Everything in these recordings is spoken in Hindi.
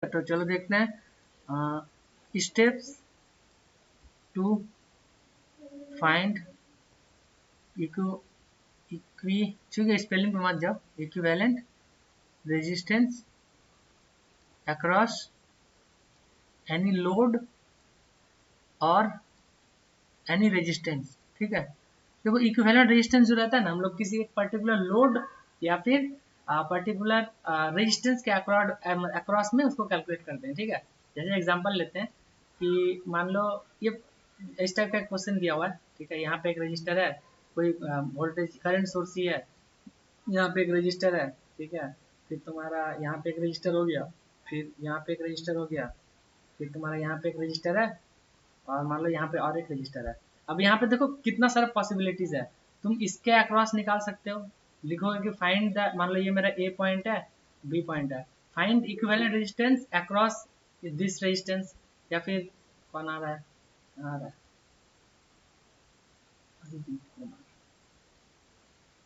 तो चलो देखते हैं स्टेप्स टू फाइंड ठीक है, स्पेलिंग पे मत जाओ, equivalent resistance across any load और एनी रेजिस्टेंस। ठीक है, देखो इक्विवेलेंट रेजिस्टेंस जो रहता है ना, हम लोग किसी एक पर्टिकुलर लोड या फिर पर्टिकुलर रेजिस्टेंस के अक्रॉस में उसको कैलकुलेट करते हैं। ठीक है, जैसे एग्जांपल लेते हैं कि मान लो ये इस टाइप का एक क्वेश्चन दिया हुआ है। ठीक है, यहाँ पे एक रजिस्टर है, कोई वोल्टेज करंट सोर्स ही है, यहाँ पे एक रजिस्टर है। ठीक है, फिर तुम्हारा यहाँ पे एक रजिस्टर हो गया, फिर यहाँ पे एक रजिस्टर हो गया, फिर तुम्हारा यहाँ पे एक रजिस्टर है, और मान लो यहाँ पे और एक रजिस्टर है। अब यहाँ पे देखो कितना सारा पॉसिबिलिटीज है, तुम इसके अक्रॉस निकाल सकते हो। लिखोगे कि फाइंड द, मान लो ये मेरा ए पॉइंट है, बी पॉइंट है, find equivalent resistance across this resistance, या फिर कौन आ रहा है, आ रहा है,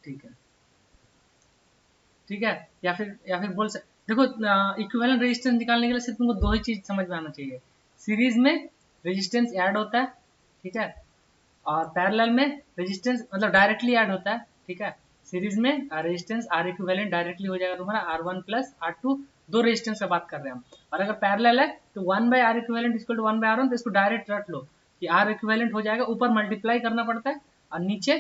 ठीक है, ठीक है, या फिर बोल सकते, देखो इक्विवेलेंट रेजिस्टेंस निकालने के लिए सिर्फ तुमको दो ही चीज समझ में आना चाहिए, सीरीज में रेजिस्टेंस ऐड होता है, ठीक है, और पैरेलल में रेजिस्टेंस मतलब डायरेक्टली ऐड होता है। ठीक है, सीरीज में रेजिस्टेंस आर इक्विवेलेंट डायरेक्टली हो जाएगा तुम्हारा R1 प्लस R2, दो रेजिस्टेंस से बात कर रहे हैं हम। और अगर पैरेलल है तो 1/R equivalent equal to 1/R1, तो इसको डायरेक्ट रट लो कि R इक्विवेलेंट हो जाएगा, ऊपर मल्टीप्लाई करना पड़ता है और नीचे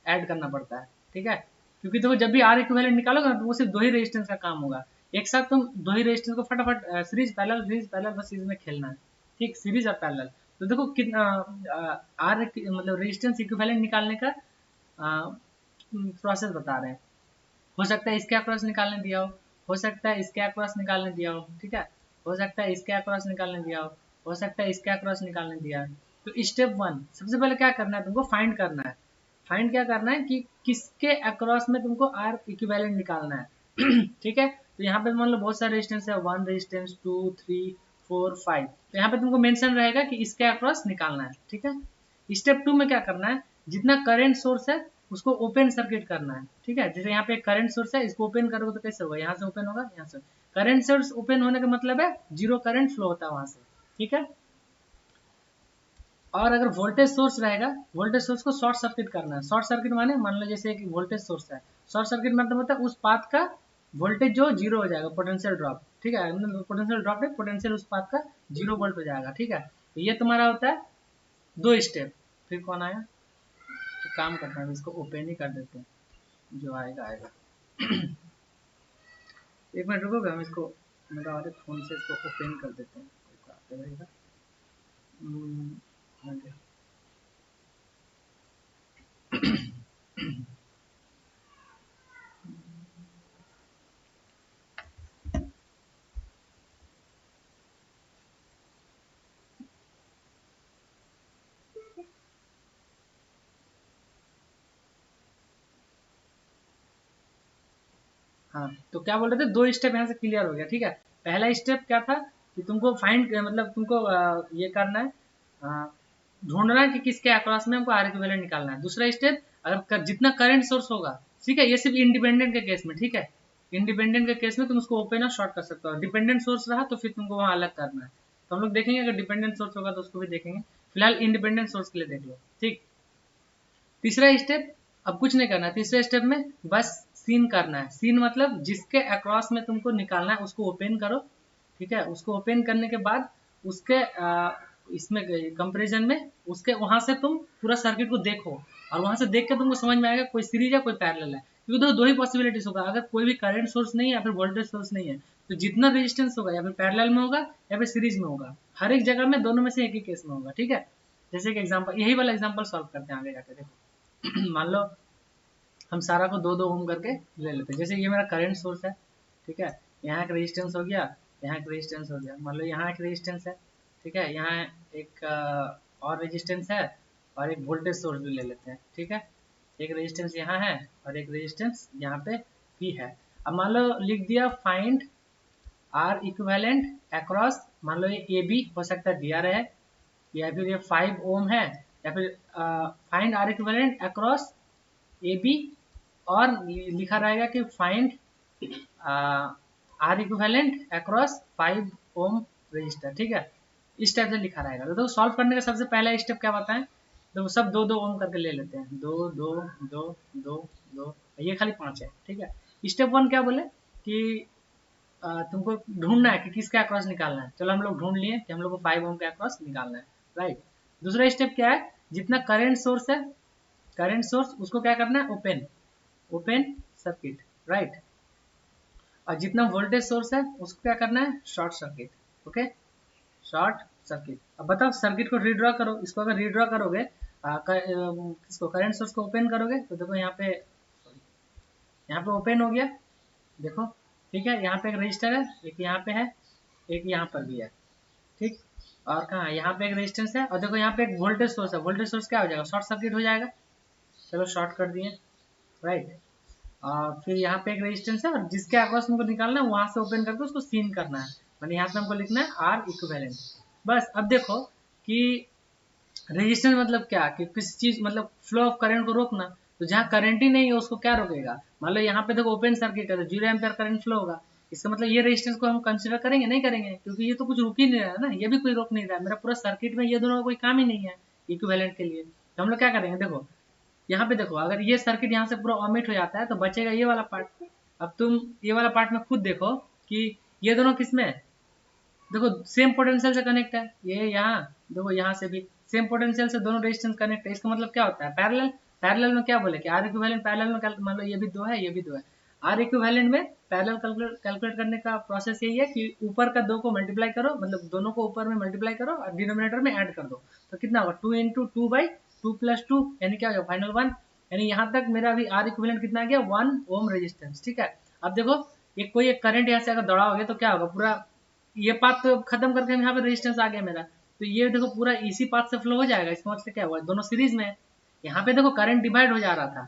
ऐड करना पड़ता है। ठीक है, क्योंकि देखो जब भी R इक्विवेलेंट निकालोगे ना तो वो सिर्फ दो ही रेजिस्टेंस का काम होगा, एक साथ तुम दो ही रेजिस्टेंस को फटाफट सीरीज पैरेलल बस सीरीज में खेलना है। ठीक, सीरीज और पैरेलल। तो देखो कितना आर मतलब रेजिस्टेंस इक्विवेलेंट निकालने का प्रोसेस बता रहे हैं। हो सकता है इसके अक्रॉस निकालने दिया हो सकता है इसके अक्रॉस निकालने दिया हो, ठीक है, हो सकता है इसके अक्रॉस निकालने दिया हो सकता है इसके अक्रॉस निकालने दिया है। तो स्टेप वन सबसे पहले क्या करना है, तुमको फाइंड करना है। फाइंड क्या करना है कि किसके अक्रॉस में तुमको आर इक्विवेलेंट निकालना है। ठीक है, तो यहाँ पे मान लो बहुत सारे रेजिस्टेंस है, 1 रेजिस्टेंस 2 3 4 5, तो यहाँ पे तुमको मेंशन रहेगा कि इसके अक्रॉस निकालना है। ठीक है, स्टेप टू में क्या करना है, जितना करंट सोर्स है उसको ओपन सर्किट करना है। ठीक है, जैसे यहाँ पे करंट सोर्स है, इसको ओपन करोगे तो कैसे होगा, यहाँ से ओपन होगा, यहाँ से करंट सोर्स ओपन होने का मतलब है जीरो करंट फ्लो होता है वहां से। ठीक है, और अगर वोल्टेज सोर्स रहेगा, वोल्टेज सोर्स को शॉर्ट सर्किट करना है। शॉर्ट सर्किट माने मान लो जैसे कि वोल्टेज सोर्स है, शॉर्ट सर्किट मतलब होता है उस पाथ का वोल्टेज जो जीरो हो जाएगा, पोटेंशियल ड्रॉप। ठीक है, पोटेंशियल ड्रॉप है, पोटेंशियल उस पाथ का 0 वोल्ट हो जाएगा। ठीक है, तो ये तुम्हारा होता है दो स्टेप। फिर कौन आया, तो काम करना है, इसको ओपन ही कर देते हैं, जो आएगा आएगा। एक मिनट रुकोगे, हम इसको मेरा वाले फोन से इसको ओपन कर देते हैं, आते रहेगा। हाँ, तो क्या बोल रहे थे, दो स्टेप यहाँ से क्लियर हो गया। ठीक है, पहला स्टेप क्या था कि तुमको फाइंड मतलब तुमको ये करना है, ढूंढना है कि किसके अक्रॉस में हमको आर इक्विवेलेंट निकालना है। दूसरा स्टेप, अगर जितना करंट सोर्स होगा, ठीक है, ये सिर्फ इंडिपेंडेंट के केस में। ठीक है, इंडिपेंडेंट के केस में तुम उसको ओपन और शॉर्ट कर सकते हो, डिपेंडेंट सोर्स रहा तो फिर तुमको वहाँ अलग करना है। तो हम लोग देखेंगे, अगर डिपेंडेंट सोर्स होगा तो उसको भी देखेंगे, फिलहाल इंडिपेंडेंट सोर्स के लिए देख लो। ठीक, तीसरा स्टेप, अब कुछ नहीं करना है तीसरे स्टेप में, बस सीन करना है। सीन मतलब जिसके अक्रॉस में तुमको निकालना है उसको ओपन करो। ठीक है, उसको ओपन करने के बाद उसके इसमें कंपेरिजन में उसके वहां से तुम पूरा सर्किट को देखो, और वहां से देख के तुमको समझ में आएगा कोई सीरीज है कोई पैरेलल है। क्योंकि दो ही पॉसिबिलिटीज होगा, अगर कोई भी करंट सोर्स नहीं है या फिर वोल्टेज सोर्स नहीं है, तो जितना रेजिस्टेंस होगा या फिर पैरेलल में होगा या फिर सीरीज में होगा, हर एक जगह में दोनों में से एक ही केस में होगा। ठीक है, जैसे कि एग्जाम्पल, यही वाला एग्जाम्पल सॉल्व करते हैं आगे जाके। देखो मान लो हम सारा को 2-2 ओम करके ले लेते हैं। जैसे ये मेरा करंट सोर्स है, ठीक है, यहाँ एक रेजिस्टेंस हो गया, यहाँ एक रेजिस्टेंस हो गया, मान लो यहाँ एक रेजिस्टेंस है, ठीक है, यहाँ एक और रेजिस्टेंस है, और एक वोल्टेज सोर्स भी ले लेते हैं। ठीक है, एक रेजिस्टेंस यहाँ है और एक रेजिस्टेंस यहाँ पे भी है। अब मान लो लिख दिया फाइंड आर इक्विवेलेंट अक्रॉस, मान लो ये ए बी हो सकता है दिया रहे, या फिर ये 5 ओम है, या फिर find R equivalent across A B, और लिखा रहेगा कि find R equivalent across 5 ohm register, ठीक है, इस टाइप से लिखा रहेगा। तो देखो सॉल्व करने का सबसे पहला स्टेप क्या बताएं, देखो सब 2-2 ओम करके ले लेते हैं, 2 2 2 2 2, ये खाली 5 है, ठीक है। स्टेप 1 क्या बोले कि तुमको ढूंढना है कि किसका अक्रॉस निकालना है। चलो हम लोग ढूंढ लिए कि हम लोग को 5 ओम का अक्रॉस निकालना है, राइट। दूसरा स्टेप क्या है, जितना करंट सोर्स है, करंट सोर्स उसको क्या करना है, ओपन ओपन सर्किट, राइट। और जितना वोल्टेज सोर्स है उसको क्या करना है, short circuit, okay, short circuit. अब बताओ सर्किट को रीड्रॉ करो, इसको अगर रीड्रॉ करोगे किसको, करंट सोर्स को ओपन करोगे तो देखो यहाँ पे, यहाँ पे ओपन हो गया, देखो, ठीक है। यहाँ पे एक रजिस्टर है, एक यहाँ पे है, एक यहाँ पर भी है, ठीक। और कहाँ, यहाँ पे एक रेजिस्टेंस है, और देखो यहाँ पे एक वोल्टेज सोर्स है, वोल्टेज सोर्स क्या हो जाएगा, शॉर्ट सर्किट हो जाएगा। चलो शॉर्ट कर दिए, राइट। और फिर यहाँ पे एक रेजिस्टेंस है, और जिसके अक्रॉस हमको निकालना है वहां से ओपन करके उसको सीन करना है, मैंने यहाँ पे हमको लिखना है आर इक्विवेलेंट। बस अब देखो कि रेजिस्टेंस मतलब क्या, कि किसी चीज मतलब फ्लो ऑफ करंट को रोकना। तो जहाँ करंट ही नहीं है उसको क्या रोकेगा, मान लो यहाँ पे देखो ओपन सर्किट है तो 0 एम्पियर करंट फ्लो होगा, इसका मतलब ये रेजिस्टेंस को हम कंसिडर करेंगे, नहीं करेंगे, क्योंकि ये तो कुछ रुक ही नहीं रहा है ना, ये भी कोई रोक नहीं रहा है, मेरा पूरा सर्किट में ये दोनों का कोई काम ही नहीं है इक्विवेलेंट के लिए। तो हम लोग क्या करेंगे, देखो यहाँ पे देखो, अगर ये सर्किट यहाँ से पूरा ऑमिट हो जाता है तो बचेगा ये वाला पार्ट। अब तुम ये वाला पार्ट में खुद देखो कि ये दोनों किसमें है, देखो सेम पोटेंशियल से कनेक्ट है, ये यहाँ देखो यहाँ से भी सेम पोटेंशियल से दोनों रेजिस्टेंस कनेक्ट है, इसका मतलब क्या होता है, पैरेलल। पैरेलल में क्या बोले कि आर इक्विवेलेंट पैरेलल में, मान लो ये भी 2 है ये भी 2 है, आर इक्विवेलेंट में पैरेलल कैलकुलेट करने का प्रोसेस यही है कि ऊपर का 2 को मल्टीप्लाई करो, मतलब दोनों को ऊपर में मल्टीप्लाई करो और डिनोमिनेटर में ऐड कर दो, तो कितना होगा 2 इंटू 2/2 + 2, यानी क्या हो गया फाइनल 1, यानी यहाँ तक मेरा अभी आर इक्विवेलेंट कितना आ गया 1 ओम रेजिस्टेंस, ठीक है। अब देखो ये कोई एक करंट यहाँ से अगर दौड़ा हो गया तो क्या होगा, पूरा ये पाथ तो खत्म करके यहाँ पे रेजिस्टेंस आ गया मेरा, तो ये देखो पूरा इसी पाथ से फ्लो हो जाएगा, इसका मतलब क्या हुआ, दोनों सीरीज में है। यहाँ पे देखो करंट डिवाइड हो जा रहा था,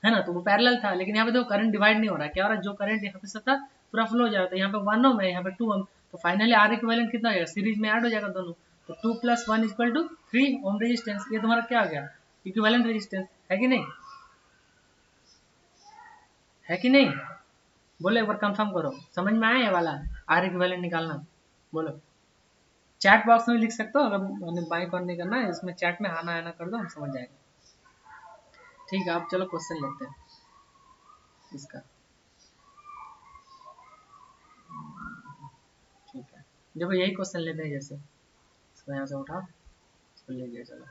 है ना, तो वो पैरेलल था, लेकिन यहाँ पे देखो करंट डिवाइड नहीं हो रहा है, क्या हो रहा है, जो करंट यहाँ पे से था पूरा फ्लो हो जा रहा था, यहाँ पे 1 ओम है, यहाँ पे 2 ओम, तो फाइनली आर इक्विवेलेंट कितना हो जाएगा, सीरीज में ऐड हो जाएगा दोनों, तो 2 + 1 = 3 ओम रेजिस्टेंस, ये तुम्हारा क्या हो गया, इक्विवेलेंट रेजिस्टेंस, है कि नहीं, है कि नहीं, बोलो एक बार कंफर्म करो, समझ में आया ये वाला आर इक्विवेलेंट निकालना, बोलो। चैट बॉक्स में लिख सकते हो, अगर बाइक ऑन नहीं करना है इसमें चैट में आना आना कर दो, हम समझ जाएंगे, ठीक है। अब चलो क्वेश्चन लेते हैं इसका, ठीक है। देखो यही क्वेश्चन लेते हैं, जैसे इसको यहाँ से उठा, इसको ले गया, चलो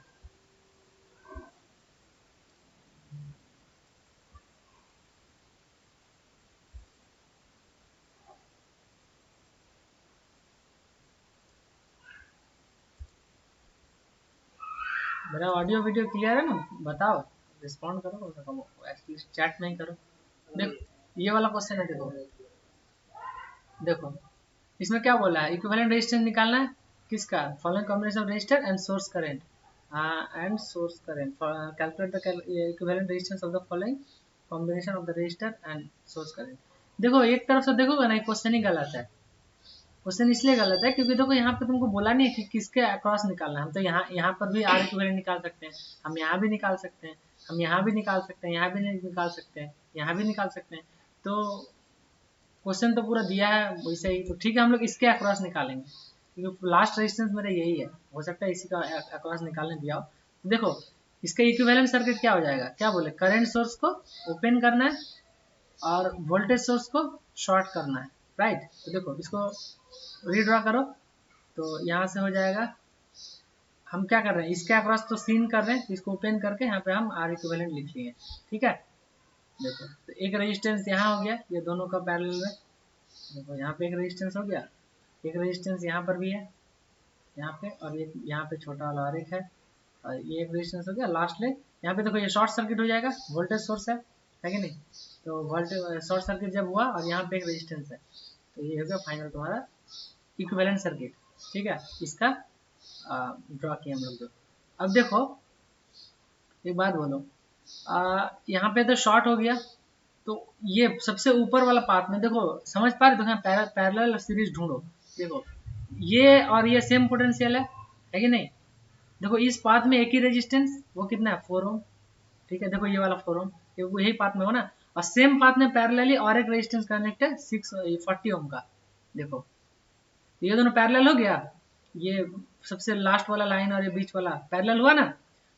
मेरा ऑडियो वीडियो क्लियर है ना, बताओ, रिस्पॉन्ड करो, एटलीस्ट चैट नहीं करो। देखो ये वाला क्वेश्चन है, देखो देखो इसमें क्या बोला है, इक्विवेलेंट रेजिस्टेंस निकालना है किसका, following combination of register and source current, calculate the equivalent resistance of the following combination of the register and source current. देखो एक तरफ से देखोगे ना, क्वेश्चन ही गलत है, क्वेश्चन इसलिए गलत है क्योंकि देखो यहाँ पे तुमको बोला नहीं है कि किसके अक्रॉस निकालना है, हम तो यहाँ पर भी आर इक्विवेलेंट निकाल सकते हैं, हम यहाँ भी निकाल सकते हैं, हम यहाँ भी निकाल सकते हैं, यहाँ भी निकाल सकते हैं, यहाँ भी निकाल सकते हैं, तो क्वेश्चन तो पूरा दिया है वैसे ही, तो ठीक है हम लोग इसके अक्रॉस निकालेंगे, क्योंकि लास्ट रेजिस्टेंस मेरा यही है, हो सकता है इसी का अक्रॉस निकालने दिया हो। तो देखो इसका इक्विवेलेंट सर्किट क्या हो जाएगा, क्या बोले, करंट सोर्स को ओपन करना है और वोल्टेज सोर्स को शॉर्ट करना है, राइट। तो देखो इसको रीड्रॉ करो, तो यहाँ से हो जाएगा, हम क्या कर रहे हैं, इसके अक्रॉस तो सीन कर रहे हैं, इसको ओपन करके यहाँ पे हम आर इक्विवेलेंट लिख लिए, ठीक है। देखो तो एक रेजिस्टेंस यहाँ हो गया, ये दोनों का पैरेलल में, देखो यहाँ पे एक रेजिस्टेंस हो गया, एक रेजिस्टेंस यहाँ पर भी है, यहाँ पे, और एक यहाँ पे छोटा वाला और एक है, और ये एक रेजिस्टेंस हो गया लास्ट में। यहाँ पे देखो ये शॉर्ट सर्किट हो जाएगा, वोल्टेज सोर्स है कि नहीं, तो वोल्टेज शॉर्ट सर्किट जब हुआ और यहाँ पे एक रेजिस्टेंस है, तो ये हो गया फाइनल तुम्हारा इक्विवेलेंट सर्किट, ठीक है। इसका ड्रॉ किया हम लोग जो। अब देखो एक बात बोलो, यहाँ पे तो शॉर्ट हो गया, तो ये सबसे ऊपर वाला पार्ट में देखो समझ पा रहे हो, तो पैरेलल सीरीज ढूंढो, देखो ये और ये सेम पोटेंशियल है कि नहीं, देखो इस पाथ में एक ही रेजिस्टेंस, वो कितना है 4 ओम, ठीक है, देखो ये वाला 4 ओम, यही पाथ में हो ना, और सेम पाथ में पैरेलली और एक रेजिस्टेंस कनेक्ट है 40 ओम का, देखो तो ये दोनों पैरेलल हो गया, ये सबसे लास्ट वाला लाइन और ये बीच वाला पैरेलल हुआ ना।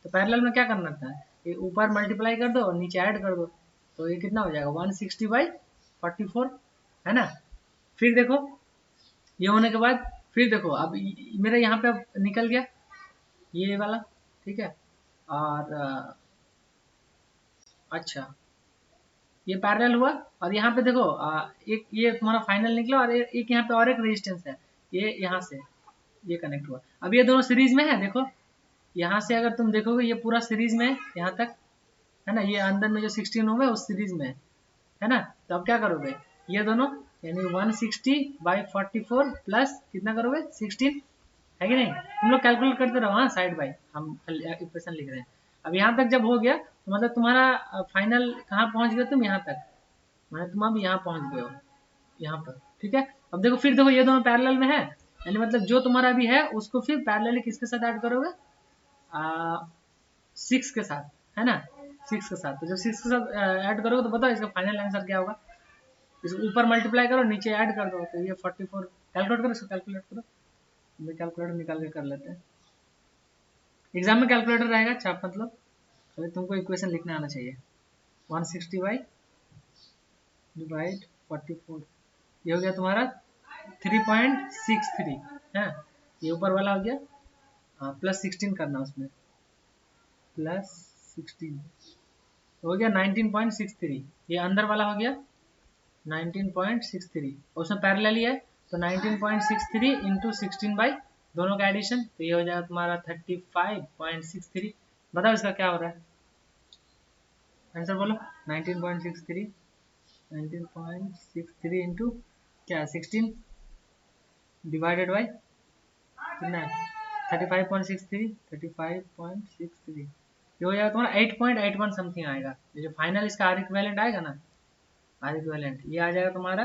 तो पैरेलल में क्या करना था, ये ऊपर मल्टीप्लाई कर दो और नीचे ऐड कर दो, तो ये कितना हो जाएगा 160/44, है ना। फिर देखो ये होने के बाद फिर देखो अब मेरा यहाँ पे अब निकल गया ये वाला, ठीक है। और अच्छा ये पैरेलल हुआ, और यहाँ पे देखो एक ये तुम्हारा फाइनल निकला, और एक यहाँ पे और एक रेजिस्टेंस है, ये यहाँ से ये कनेक्ट हुआ। अब ये दोनों सीरीज में है, देखो यहाँ से अगर तुम देखोगे ये पूरा सीरीज में है यहाँ तक, है ना। ये अंदर में जो 16 ओम है उस सीरीज में है ना। तो अब क्या करोगे, ये दोनों यानी 160/44 प्लस कितना करोगे 16, है कि नहीं। तुम लोग कैलकुलेट करते रहो हाँ साइड बाई, हम इक्वेशन लिख रहे हैं। अब यहाँ तक जब हो गया तो मतलब तुम्हारा फाइनल कहाँ पहुँच गए तुम, यहाँ तक, मतलब तुम अब यहाँ पहुँच गए हो यहाँ पर, ठीक है। अब देखो फिर देखो ये दोनों पैरेलल में है, यानी मतलब जो तुम्हारा अभी है उसको फिर पैरेलली किसके साथ ऐड करोगे, 6 के साथ, है ना। 6 के साथ, तो जब 6 के साथ ऐड करोगे तो बताओ इसका फाइनल आंसर क्या होगा। इसको ऊपर मल्टीप्लाई करो नीचे ऐड कर दो, तो ये 44 कैलकुलेट करो, इसको कैलकुलेट करो, कैलकुलेटर निकाल के कर लेते हैं। एग्जाम में कैलकुलेटर रहेगा चाप मतलब, तो तुमको इक्वेशन लिखना आना चाहिए। 160/44 ये हो गया तुम्हारा 3.63 है, ये ऊपर वाला हो गया। हाँ प्लस 16 करना उसमें, प्लस 16 हो गया 19.63, ये अंदर वाला हो गया 19.63, और उसमें पैरेलल ही है, तो 19.63 इंटू 16 बाई दोनों का एडिशन, तो ये हो जाएगा तुम्हारा 35.63। बताओ इसका क्या हो रहा है, आंसर बोलो। 19.63 इंटू क्या 16 डिवाइडेड बाई कितना है 35.63 ये हो जाएगा तुम्हारा 8.81 समथिंग आएगा। ये जो फाइनल इसका आर इक्विवेलेंट आएगा ना, आर इक्विवेलेंट ये आ जाएगा तुम्हारा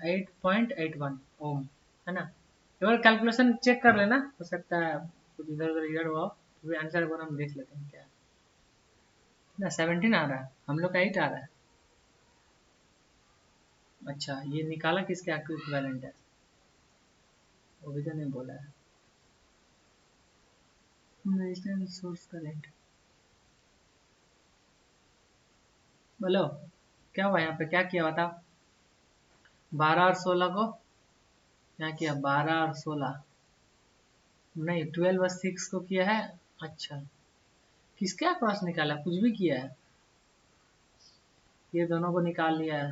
8.81 ओम, है ना। एक बार कैलकुलेशन चेक कर लेना, हो सकता है कुछ इधर उधर इधर हुआ, तो आंसर एक बार हम देख लेते हैं क्या ना। 17 आ रहा है, हम लोग का 8 आ रहा है। अच्छा ये निकाला किसके इक्विवेलेंट है, वो भी तो नहीं बोला है। रेजिस्टेंस सोर्स करंट, बोलो क्या हुआ यहाँ पे, क्या किया बताओ। 12 और 16 को क्या किया, 12 और 16 नहीं 12 और 6 को किया है। अच्छा किसके अक्रॉस निकाला, कुछ भी किया है, ये दोनों को निकाल लिया है।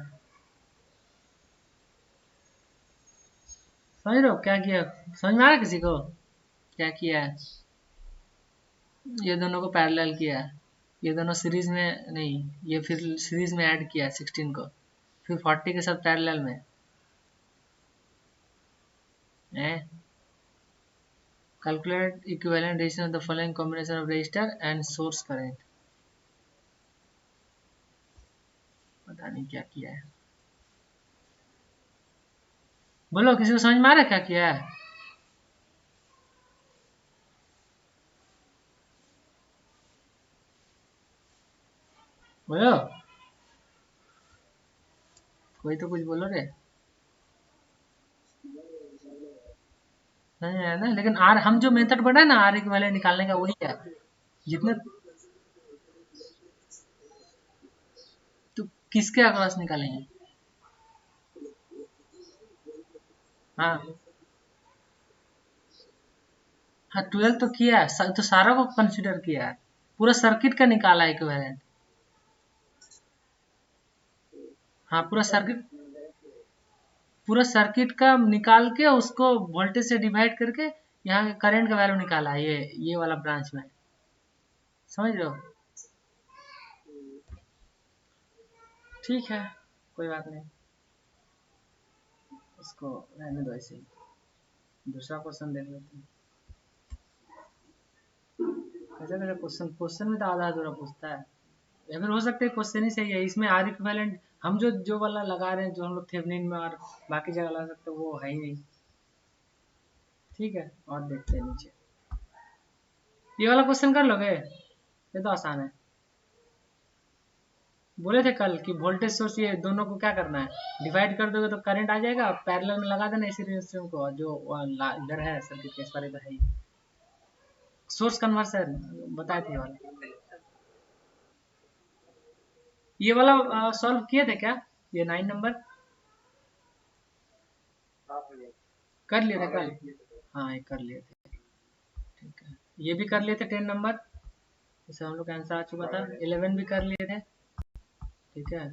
समझ रहे हो क्या किया, समझ में आ रहा है किसी को क्या किया है। ये दोनों को पैरेलल किया है, ये दोनों सीरीज में नहीं, ये फिर सीरीज में ऐड किया है 16 को, फिर 40 के साथ पैरेलल में है। Calculate equivalent resistance of the following combination of register and source current, पता नहीं क्या किया है। बोलो किसी को समझ में आ रहा है क्या किया है। बोलो कोई तो कुछ बोलो रे, नहीं है ना, लेकिन आर हम जो मेथड बढ़ा ना आर इक्विवेलेंट निकालने का वही है जितने, तो किसके अक्रॉस निकालेंगे। हाँ हाँ 12 तो किया है, तो सारा को कंसिडर किया है, पूरा सर्किट का निकाला है इक्विवेलेंट। हाँ पूरा सर्किट का निकाल के उसको वोल्टेज से डिवाइड करके यहाँ करंट का वैल्यू निकाला है, ये वाला ब्रांच में, समझ रहे हो। ठीक है कोई बात नहीं, इसको रहने दो ऐसे ही, दूसरा क्वेश्चन देख लेते हैं। कैसा कैसा क्वेश्चन, क्वेश्चन में तो आधा अधूरा पूछता है, या फिर हो सकता है क्वेश्चन ही सही है, इसमें आर इक्विवेलेंट हम जो वाला लगा रहे हैं, जो हम लोग थेवेनिन में और बाकी जगह लगा सकते हैं वो है ही नहीं। ठीक है और देखते हैं नीचे, ये वाला क्वेश्चन कर लोगे, ये तो आसान है। बोले थे कल कि वोल्टेज सोर्स ये दोनों को क्या करना है, डिवाइड कर दोगे तो करंट आ जाएगा, पैरेलल में लगा देना इसी रेजिस्टेंस को, जो इधर है सर्किट के इस पर इधर है सोर्स कन्वर्सन बताए थे वाला। ये वाला सॉल्व किए थे क्या, ये 9 नंबर कर लिए थे कल? हाँ ये कर लिए थे, ठीक है। ये भी कर लिए थे 10 नंबर, इसे हम लोग का आंसर आ चुका था। 11 भी कर लिए थे, ठीक है।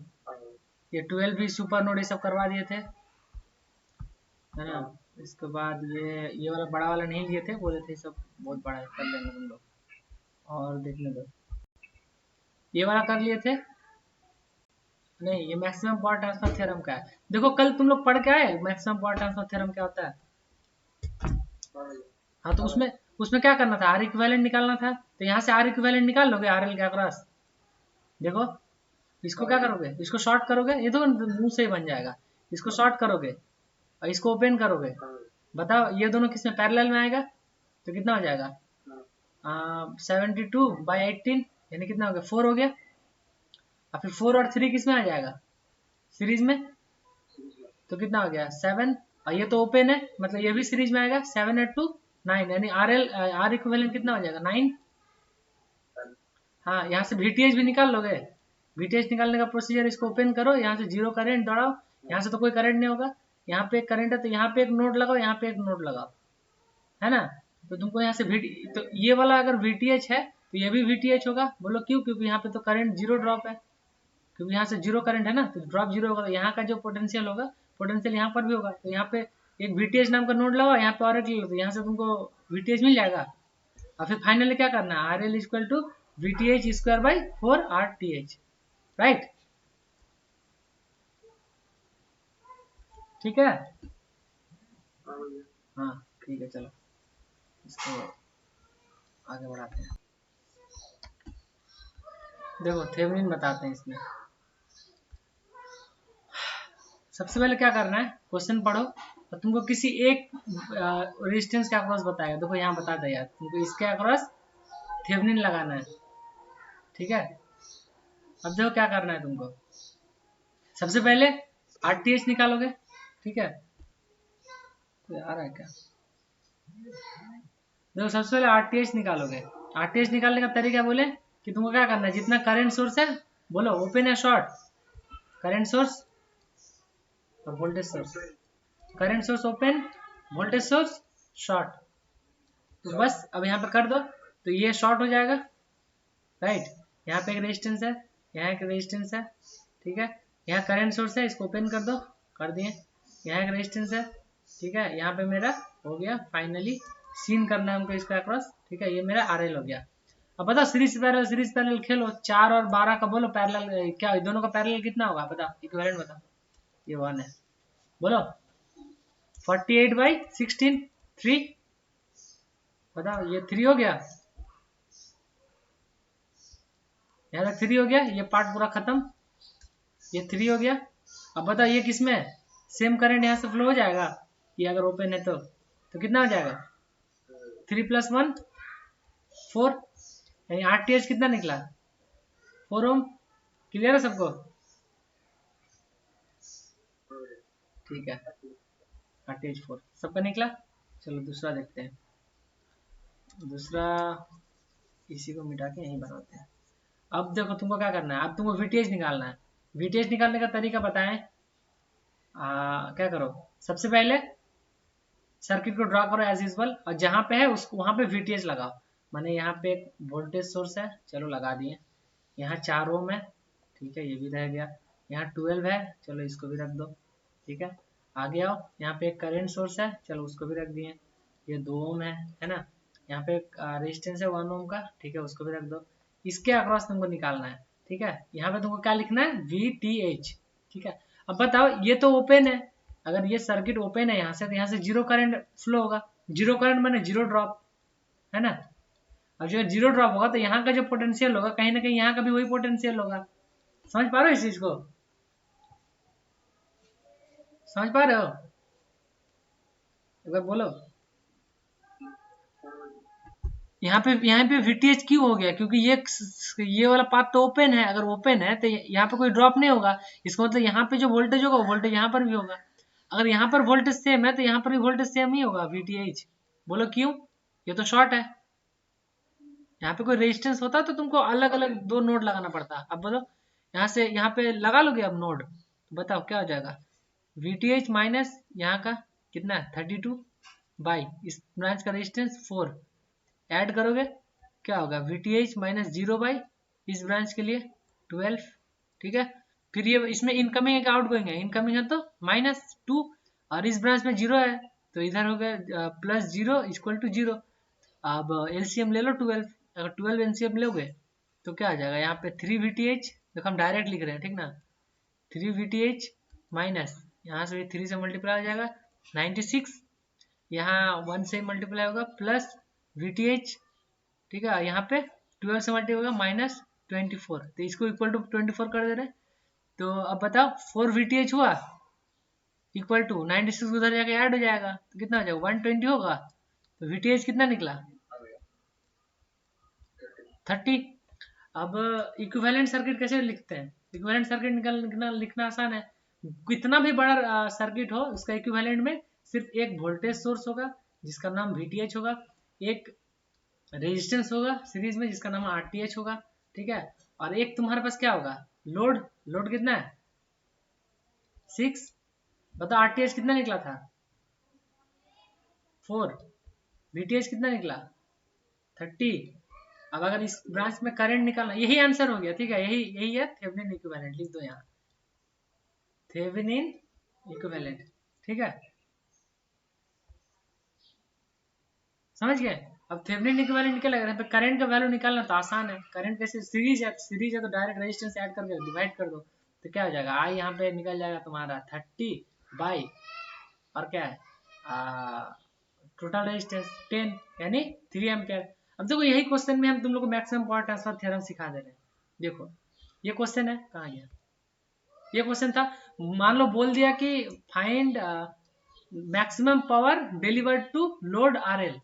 ये 12 भी सुपर नोड ये सब करवा दिए थे, है ना। इसके बाद ये वाला बड़ा वाला नहीं लिए थे, बोले थे सब बहुत बड़ा है, कर लेंगे तुम लोग, और देखने दो। ये वाला कर लिए थे नहीं, ये मैक्सिमम पावर ट्रांसफर थ्योरम का है। देखो कल तुम लोग पढ़ के आए मैक्सिमम पावर ट्रांसफर थ्योरम क्या होता है। हाँ तो उसमें उसमें क्या करना था, आर इक्विवेलेंट निकालना था, तो यहाँ से आर इक्विवेलेंट निकाल लोगे आर एल के अक्रॉस। देखो इसको क्या करोगे, इसको शॉर्ट करोगे, ये तो मुंह से ही बन जाएगा। इसको शॉर्ट करोगे और इसको ओपन करोगे, बताओ ये दोनों किसमें पैरेलल में आएगा, तो कितना हो जाएगा 72/18, यानी कितना हो गया 4 हो गया। और फिर 4 और 3 किसमें आ जाएगा सीरीज में, तो कितना हो गया 7। और ये तो ओपन है, मतलब ये भी सीरीज में आएगा 7 8 2 9, यानी आर इक्विवेलेंट कितना हो जाएगा 9। हाँ यहाँ से वीटीएच भी निकाल लोगे, वीटीएच निकालने का प्रोसीजर, इसको ओपन करो, यहाँ से जीरो करंट दौड़ाओ, यहाँ से तो कोई करंट नहीं होगा, यहाँ पे एक करंट है तो यहाँ पे एक नोड लगाओ, यहाँ पे एक नोड लगाओ, है ना। तो तुमको यहाँ से तो ये वाला अगर वीटीएच है तो ये भी वीटीएच होगा, बोलो क्यों, क्योंकि यहाँ पे तो करंट जीरो ड्रॉप है, क्योंकि यहाँ से जीरो करंट है ना, तो ड्रॉप जीरो होगा, तो यहाँ का जो पोटेंशियल होगा पोटेंशियल यहाँ पर भी होगा, तो यहाँ पे एक वीटीएच नाम का नोड लगाओ, यहाँ पे और एक ले लो, तो यहाँ से तुमको वीटीएच मिल जाएगा। और फिर फाइनली क्या करना है, R L equal to VTH square by 4 R T H, right, ठीक है। हाँ ठीक है, चलो इसको आगे बढ़ाते हैं। देखो थेवेनिन बताते हैं इसमें। सबसे पहले क्या करना है, क्वेश्चन पढ़ो और तुमको किसी एक रेजिस्टेंस के अक्रॉस बताएगा। देखो यहाँ बता दे यार, तुमको इसके अक्रॉस थेवेनिन लगाना है, ठीक है। अब देखो क्या करना है तुमको, सबसे पहले आरटीएच निकालोगे, ठीक है। तो आ रहा है क्या, देखो सबसे पहले आरटीएच निकालोगे। आरटीएच निकालने का तरीका बोले कि तुमको क्या करना है, जितना करंट सोर्स है, बोलो ओपन है शॉर्ट, करंट सोर्स और voltage source, current source open, voltage source short, तो बस अब यहाँ पे कर दो, तो ये शॉर्ट हो जाएगा, राइट। यहाँ पे एक रेजिस्टेंस है, यहाँ एक रेजिस्टेंस है, ठीक है। यहाँ करंट सोर्स है, इसको ओपन कर दो, कर दिए। यहाँ एक रेजिस्टेंस है, ठीक है। यहाँ पे मेरा हो गया, फाइनली सीन करना है हमको इसका अक्रॉस, ठीक है। ये मेरा आरएल हो गया। अब बताओ सीरीज पैरेलल खेलो, 4 और 12 का बोलो पैरेलल क्या, दोनों का पैरेलल कितना होगा बताओ, इक्विवेलेंट बताओ। ये 1 है, बोलो 48/16 3, बताओ ये 3 हो गया, यहाँ तक 3 हो गया, ये पार्ट पूरा खत्म, ये 3 हो गया। अब बताओ ये किसमें है, सेम करंट यहाँ से फ्लो हो जाएगा, ये अगर ओपन है तो कितना हो जाएगा 3 + 1 4, यानी आरटीएच कितना निकला 4 ओम। क्लियर है सबको, ठीक है, आरटीएच 4 सबका निकला। चलो दूसरा देखते हैं, दूसरा इसी को मिटा के यहीं बनाते हैं। अब देखो तुमको क्या करना है, अब तुमको वीटीएच निकालना है। वीटीएच निकालने का तरीका बताएं, क्या करो, सबसे पहले सर्किट को ड्रॉ करो एज यूजल, और जहां पे है उसको वहां पे वीटीएच लगाओ। माने यहाँ पे एक वोल्टेज सोर्स है, चलो लगा दिए। यहाँ 4 ओम है, ठीक है, ये भी रह गया। यहाँ 12 है, चलो इसको भी रख दो, ठीक है। आगे आओ, यहाँ पे एक करंट सोर्स है, चलो उसको भी रख दिए। ये 2 ओम है ना। यहाँ पे एक रेजिस्टेंस है 1 ओम का, ठीक है, उसको भी रख दो। इसके अक्रॉस तुमको निकालना है, ठीक है। यहाँ पे तुमको क्या लिखना है VTH, ठीक है। अब बताओ ये तो ओपन है, अगर ये सर्किट ओपन है यहाँ से, तो यहाँ से जीरो करंट फ्लो होगा, जीरो करंट माने जीरो ड्रॉप, है ना। अब जो जीरो ड्रॉप होगा तो यहाँ का जो पोटेंशियल होगा कहीं ना कहीं यहाँ का भी वही पोटेंशियल होगा। समझ पा रहे हो इस चीज को, समझ पा रहे हो, एक बार बोलो। यहाँ पे VTH क्यों हो गया, क्योंकि ये वाला पाथ तो ओपन है। अगर ओपन है तो यहाँ पे कोई ड्रॉप नहीं होगा, इसका मतलब यहाँ पे जो वोल्टेज होगा वो वोल्टेज यहाँ पर भी होगा। अगर यहाँ पर वोल्टेज सेम है तो यहाँ पर भी वोल्टेज सेम ही होगा VTH। बोलो क्यों, ये तो शॉर्ट है। यहाँ पे कोई रेजिस्टेंस होता तो तुमको अलग अलग दो नोड लगाना पड़ता। अब बोलो यहाँ से यहाँ पे लगा लोगे अब नोड, तो बताओ क्या हो जाएगा। VTH माइनस यहाँ का कितना है 32 बाई इस ब्रांच का रेजिस्टेंस 4, ऐड करोगे क्या होगा VTH माइनस 0 बाई इस ब्रांच के लिए 12। ठीक है, फिर ये इसमें इनकमिंग है कि आउटगोइंग है, इनकमिंग है तो -2, और इस ब्रांच में 0 है तो इधर हो गया +0 इक्वल टू 0। अब LCM ले लो 12, अगर 12 LCM लोगे तो क्या आ जाएगा यहाँ पे 3 VTH, देखो हम डायरेक्ट लिख रहे हैं ठीक ना, 3 VTH माइनस यहाँ से 3 से मल्टीप्लाई हो जाएगा 96, यहाँ 1 से मल्टीप्लाई होगा प्लस VTH, ठीक है, यहाँ पे 12 से मल्टीप्लाई होगा -24, तो इसको इक्वल टू 24 कर दे रहे हैं। तो अब बताओ 4 VTH हुआ इक्वल टू 96 उधर जाके ऐड हो जाएगा तो कितना हो जाएगा 120 होगा, तो VTH कितना निकला 30। अब इक्विवेलेंट सर्किट कैसे लिखते हैं, इक्विवेलेंट सर्किट लिखना आसान है। कितना भी बड़ा सर्किट हो उसका इक्विवेलेंट में सिर्फ एक वोल्टेज सोर्स होगा जिसका नाम VTH होगा, एक रेजिस्टेंस होगा सीरीज में जिसका नाम RTH होगा, ठीक है, और एक तुम्हारे पास क्या होगा लोड। लोड कितना है 6, बताओ RTH कितना निकला था 4, VTH कितना निकला 30। अब अगर इस ब्रांच में करंट निकालना, यही आंसर हो गया, ठीक है, यही है थेवेनिन इक्विवेलेंट, लिख दो यहाँ थेवेनिन इक्विवेलेंट, ठीक है, समझ गए। अब थेवेनिन इक्विवेलेंट निकलेगा, यहाँ पे करंट का वैल्यू निकालना तो आसान है, करंट कैसे सीरीज है तो डायरेक्ट रेजिस्टेंस ऐड करके डिवाइड कर दो तो क्या हो जाएगा आई यहाँ पे निकल जाएगा तुम्हारा 30 बाई और क्या है टोटल रेजिस्टेंस 10 यानी 3 एम्पियर। अब देखो यही क्वेश्चन में हम तुम लोग को मैक्सिमम पावर ट्रांसफर थ्योरम सिखा दे रहे हैं। देखो ये क्वेश्चन है, कहाँ गया ये क्वेश्चन था, मान लो बोल दिया कि find maximum power delivered to load RL,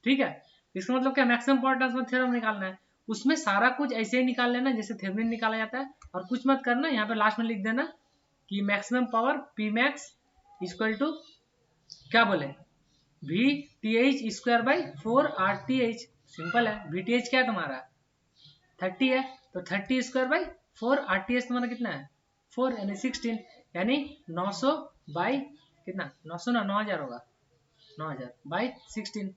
ठीक है, इसका मतलब क्या मैक्सिमम पावर ट्रांसफर थ्योरम निकालना है। उसमें सारा कुछ ऐसे ही निकाल लेना जैसे थेवेनिन निकाला जाता है, और कुछ मत करना, यहाँ पे लास्ट में लिख देना कि maximum power P max equal to क्या बोले VTH square by 4 RTH। Simple है, VTH क्या है तुम्हारा 30 है तो 30 स्क्वायर बाई 4 RTH तुम्हारा कितना है 4 यानी 16, यानी 900 बाई कितना 900 ना 9000 होगा 9000 बाई 16,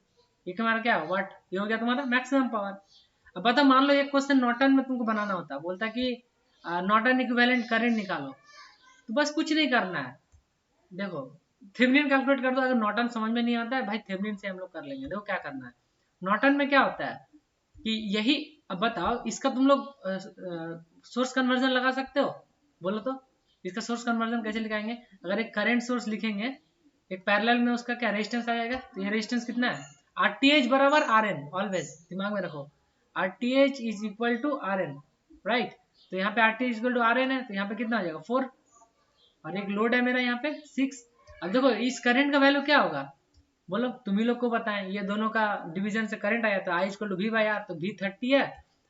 ये तुम्हारा क्या वाट, ये हो गया तुम्हारा मैक्सिमम पावर। अब बताओ मान लो एक क्वेश्चन नॉर्टन में तुमको बनाना होता, बोलता कि नॉर्टन इक्विवेलेंट करंट निकालो, तो बस कुछ नहीं करना है, देखो थेवेनिन कैलकुलेट कर दो। अगर नॉर्टन समझ में नहीं आता है भाई थेवेनिन से हम लोग कर लेंगे। देखो क्या करना है, नॉर्टन में क्या होता है कि यही, अब बताओ इसका तुम लोग सोर्स कन्वर्जन लगा सकते हो, बोलो तो इसका सोर्स कन्वर्जन कैसे लिखाएंगे। अगर एक करंट सोर्स लिखेंगे एक पैरेलल में उसका क्या रेजिस्टेंस आ जाएगा, तो ये रेजिस्टेंस कितना है RTH बराबर RN, ऑलवेज दिमाग में रखो RTH is equal to RN, right. तो यहाँ पे RTH इक्वल टू RN है तो यहाँ पे कितना आ जाएगा 4, और एक लोड है मेरा यहाँ पे 6। अब देखो इस करंट का वैल्यू क्या होगा, बोलो तुम ही लोग को बताएं, ये दोनों का डिवीजन से करंट आया तो I equal to V by R, तो V 30 है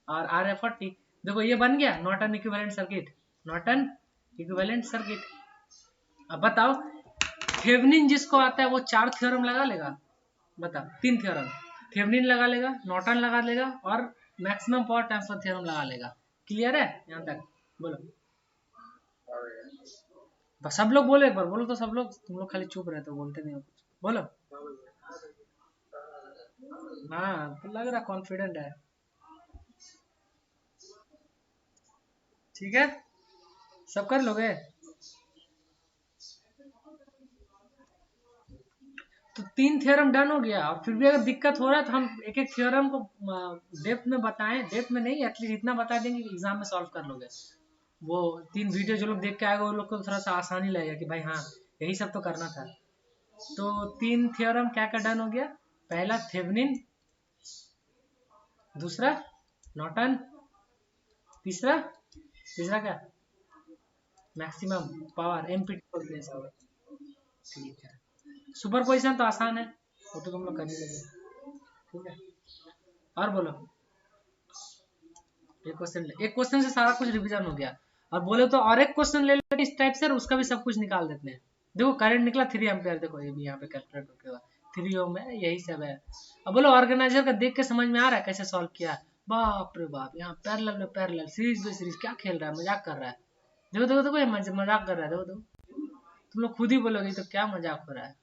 और R है 40। देखो ये बन गया Norton equivalent circuit, Norton equivalent circuit. अब बताओ थेवेनिन जिसको आता है वो 4 थ्योरम लगा लेगा, बताओ 3 थ्योरम, थेवेनिन लगा लेगा, नॉर्टन लगा लेगा और मैक्सिमम पावर ट्रांसफर थ्योरम लगा लेगा। क्लियर है यहाँ तक, बोलो सब लोग बोलो एक बार, बोलो तो सब लोग, तुम लोग खाली चुप रहते हो बोलते नहीं हो कुछ, बोलो। हाँ तो लग रहा कॉन्फिडेंट है, ठीक है सब कर लोगे। तो 3 थ्योरम डन हो गया, और फिर भी अगर दिक्कत हो रहा है तो हम एक एक थ्योरम को डेप्थ में बताएं, डेप्थ में नहीं एटलीस्ट इतना बता देंगे कि एग्जाम में सॉल्व कर लोगे। वो 3 वीडियो जो लोग देख के आएगा वो लोग को थोड़ा सा आसानी लगेगा कि भाई हाँ यही सब तो करना था। तो 3 थ्योरम क्या क्या डन हो गया, पहला थेवेनिन, दूसरा नॉर्टन, तीसरा तीसरा क्या मैक्सिमम पावर MPT बोलते हैं इसको, ठीक है। सुपर पोजिशन तो आसान है, वो तो तुम लोग कर ही लेंगे, ठीक है। और बोलो, एक क्वेश्चन से सारा कुछ रिवीजन हो गया। और बोले तो और एक क्वेश्चन ले लेते इस टाइप से, उसका भी सब कुछ निकाल देते हैं। देखो करंट निकला 3 एम्पियर, देखो ये भी यहाँ पे कैलकुलेट करके 3 ओम है, यही सब है। अब बोलो ऑर्गेनाइजर का देख के समझ में आ रहा है कैसे सॉल्व किया? बाप रे बाप, यहाँ पैरेलल में पैरेलल, सीरीज में सीरीज, क्या खेल रहा है, मजाक कर रहा है। देखो देखो देखो, ये मजाक कर रहा है, देखो देखो, तुम लोग खुद ही बोलोगे तो क्या मजाक हो रहा है।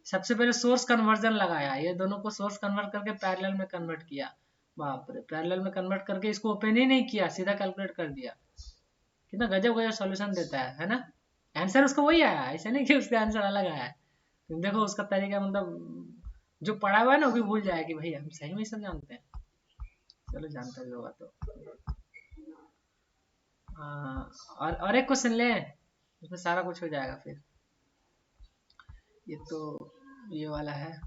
सबसे पहले सोर्स कन्वर्जन लगाया, ये दोनों को सोर्स कन्वर्ट करके पैरेलल में कन्वर्ट किया। बाप रे, पैरेलल में कन्वर्ट करके इसको ओपन ही नहीं किया, सीधा कैलकुलेट कर दिया। कितना गजब गजब सॉल्यूशन देता है ना। आंसर उसका वही आया, ऐसा नहीं कि उसका आंसर अलग आया है। तुम देखो उसका तरीका, मतलब जो पढ़ा हुआ है ना वो भी भूल जाए कि भाई हम सही में सब जानते हैं। चलो जानता भी होगा तो। और एक क्वेश्चन ले, उसमें सारा कुछ हो जाएगा फिर। ये तो ये वाला है,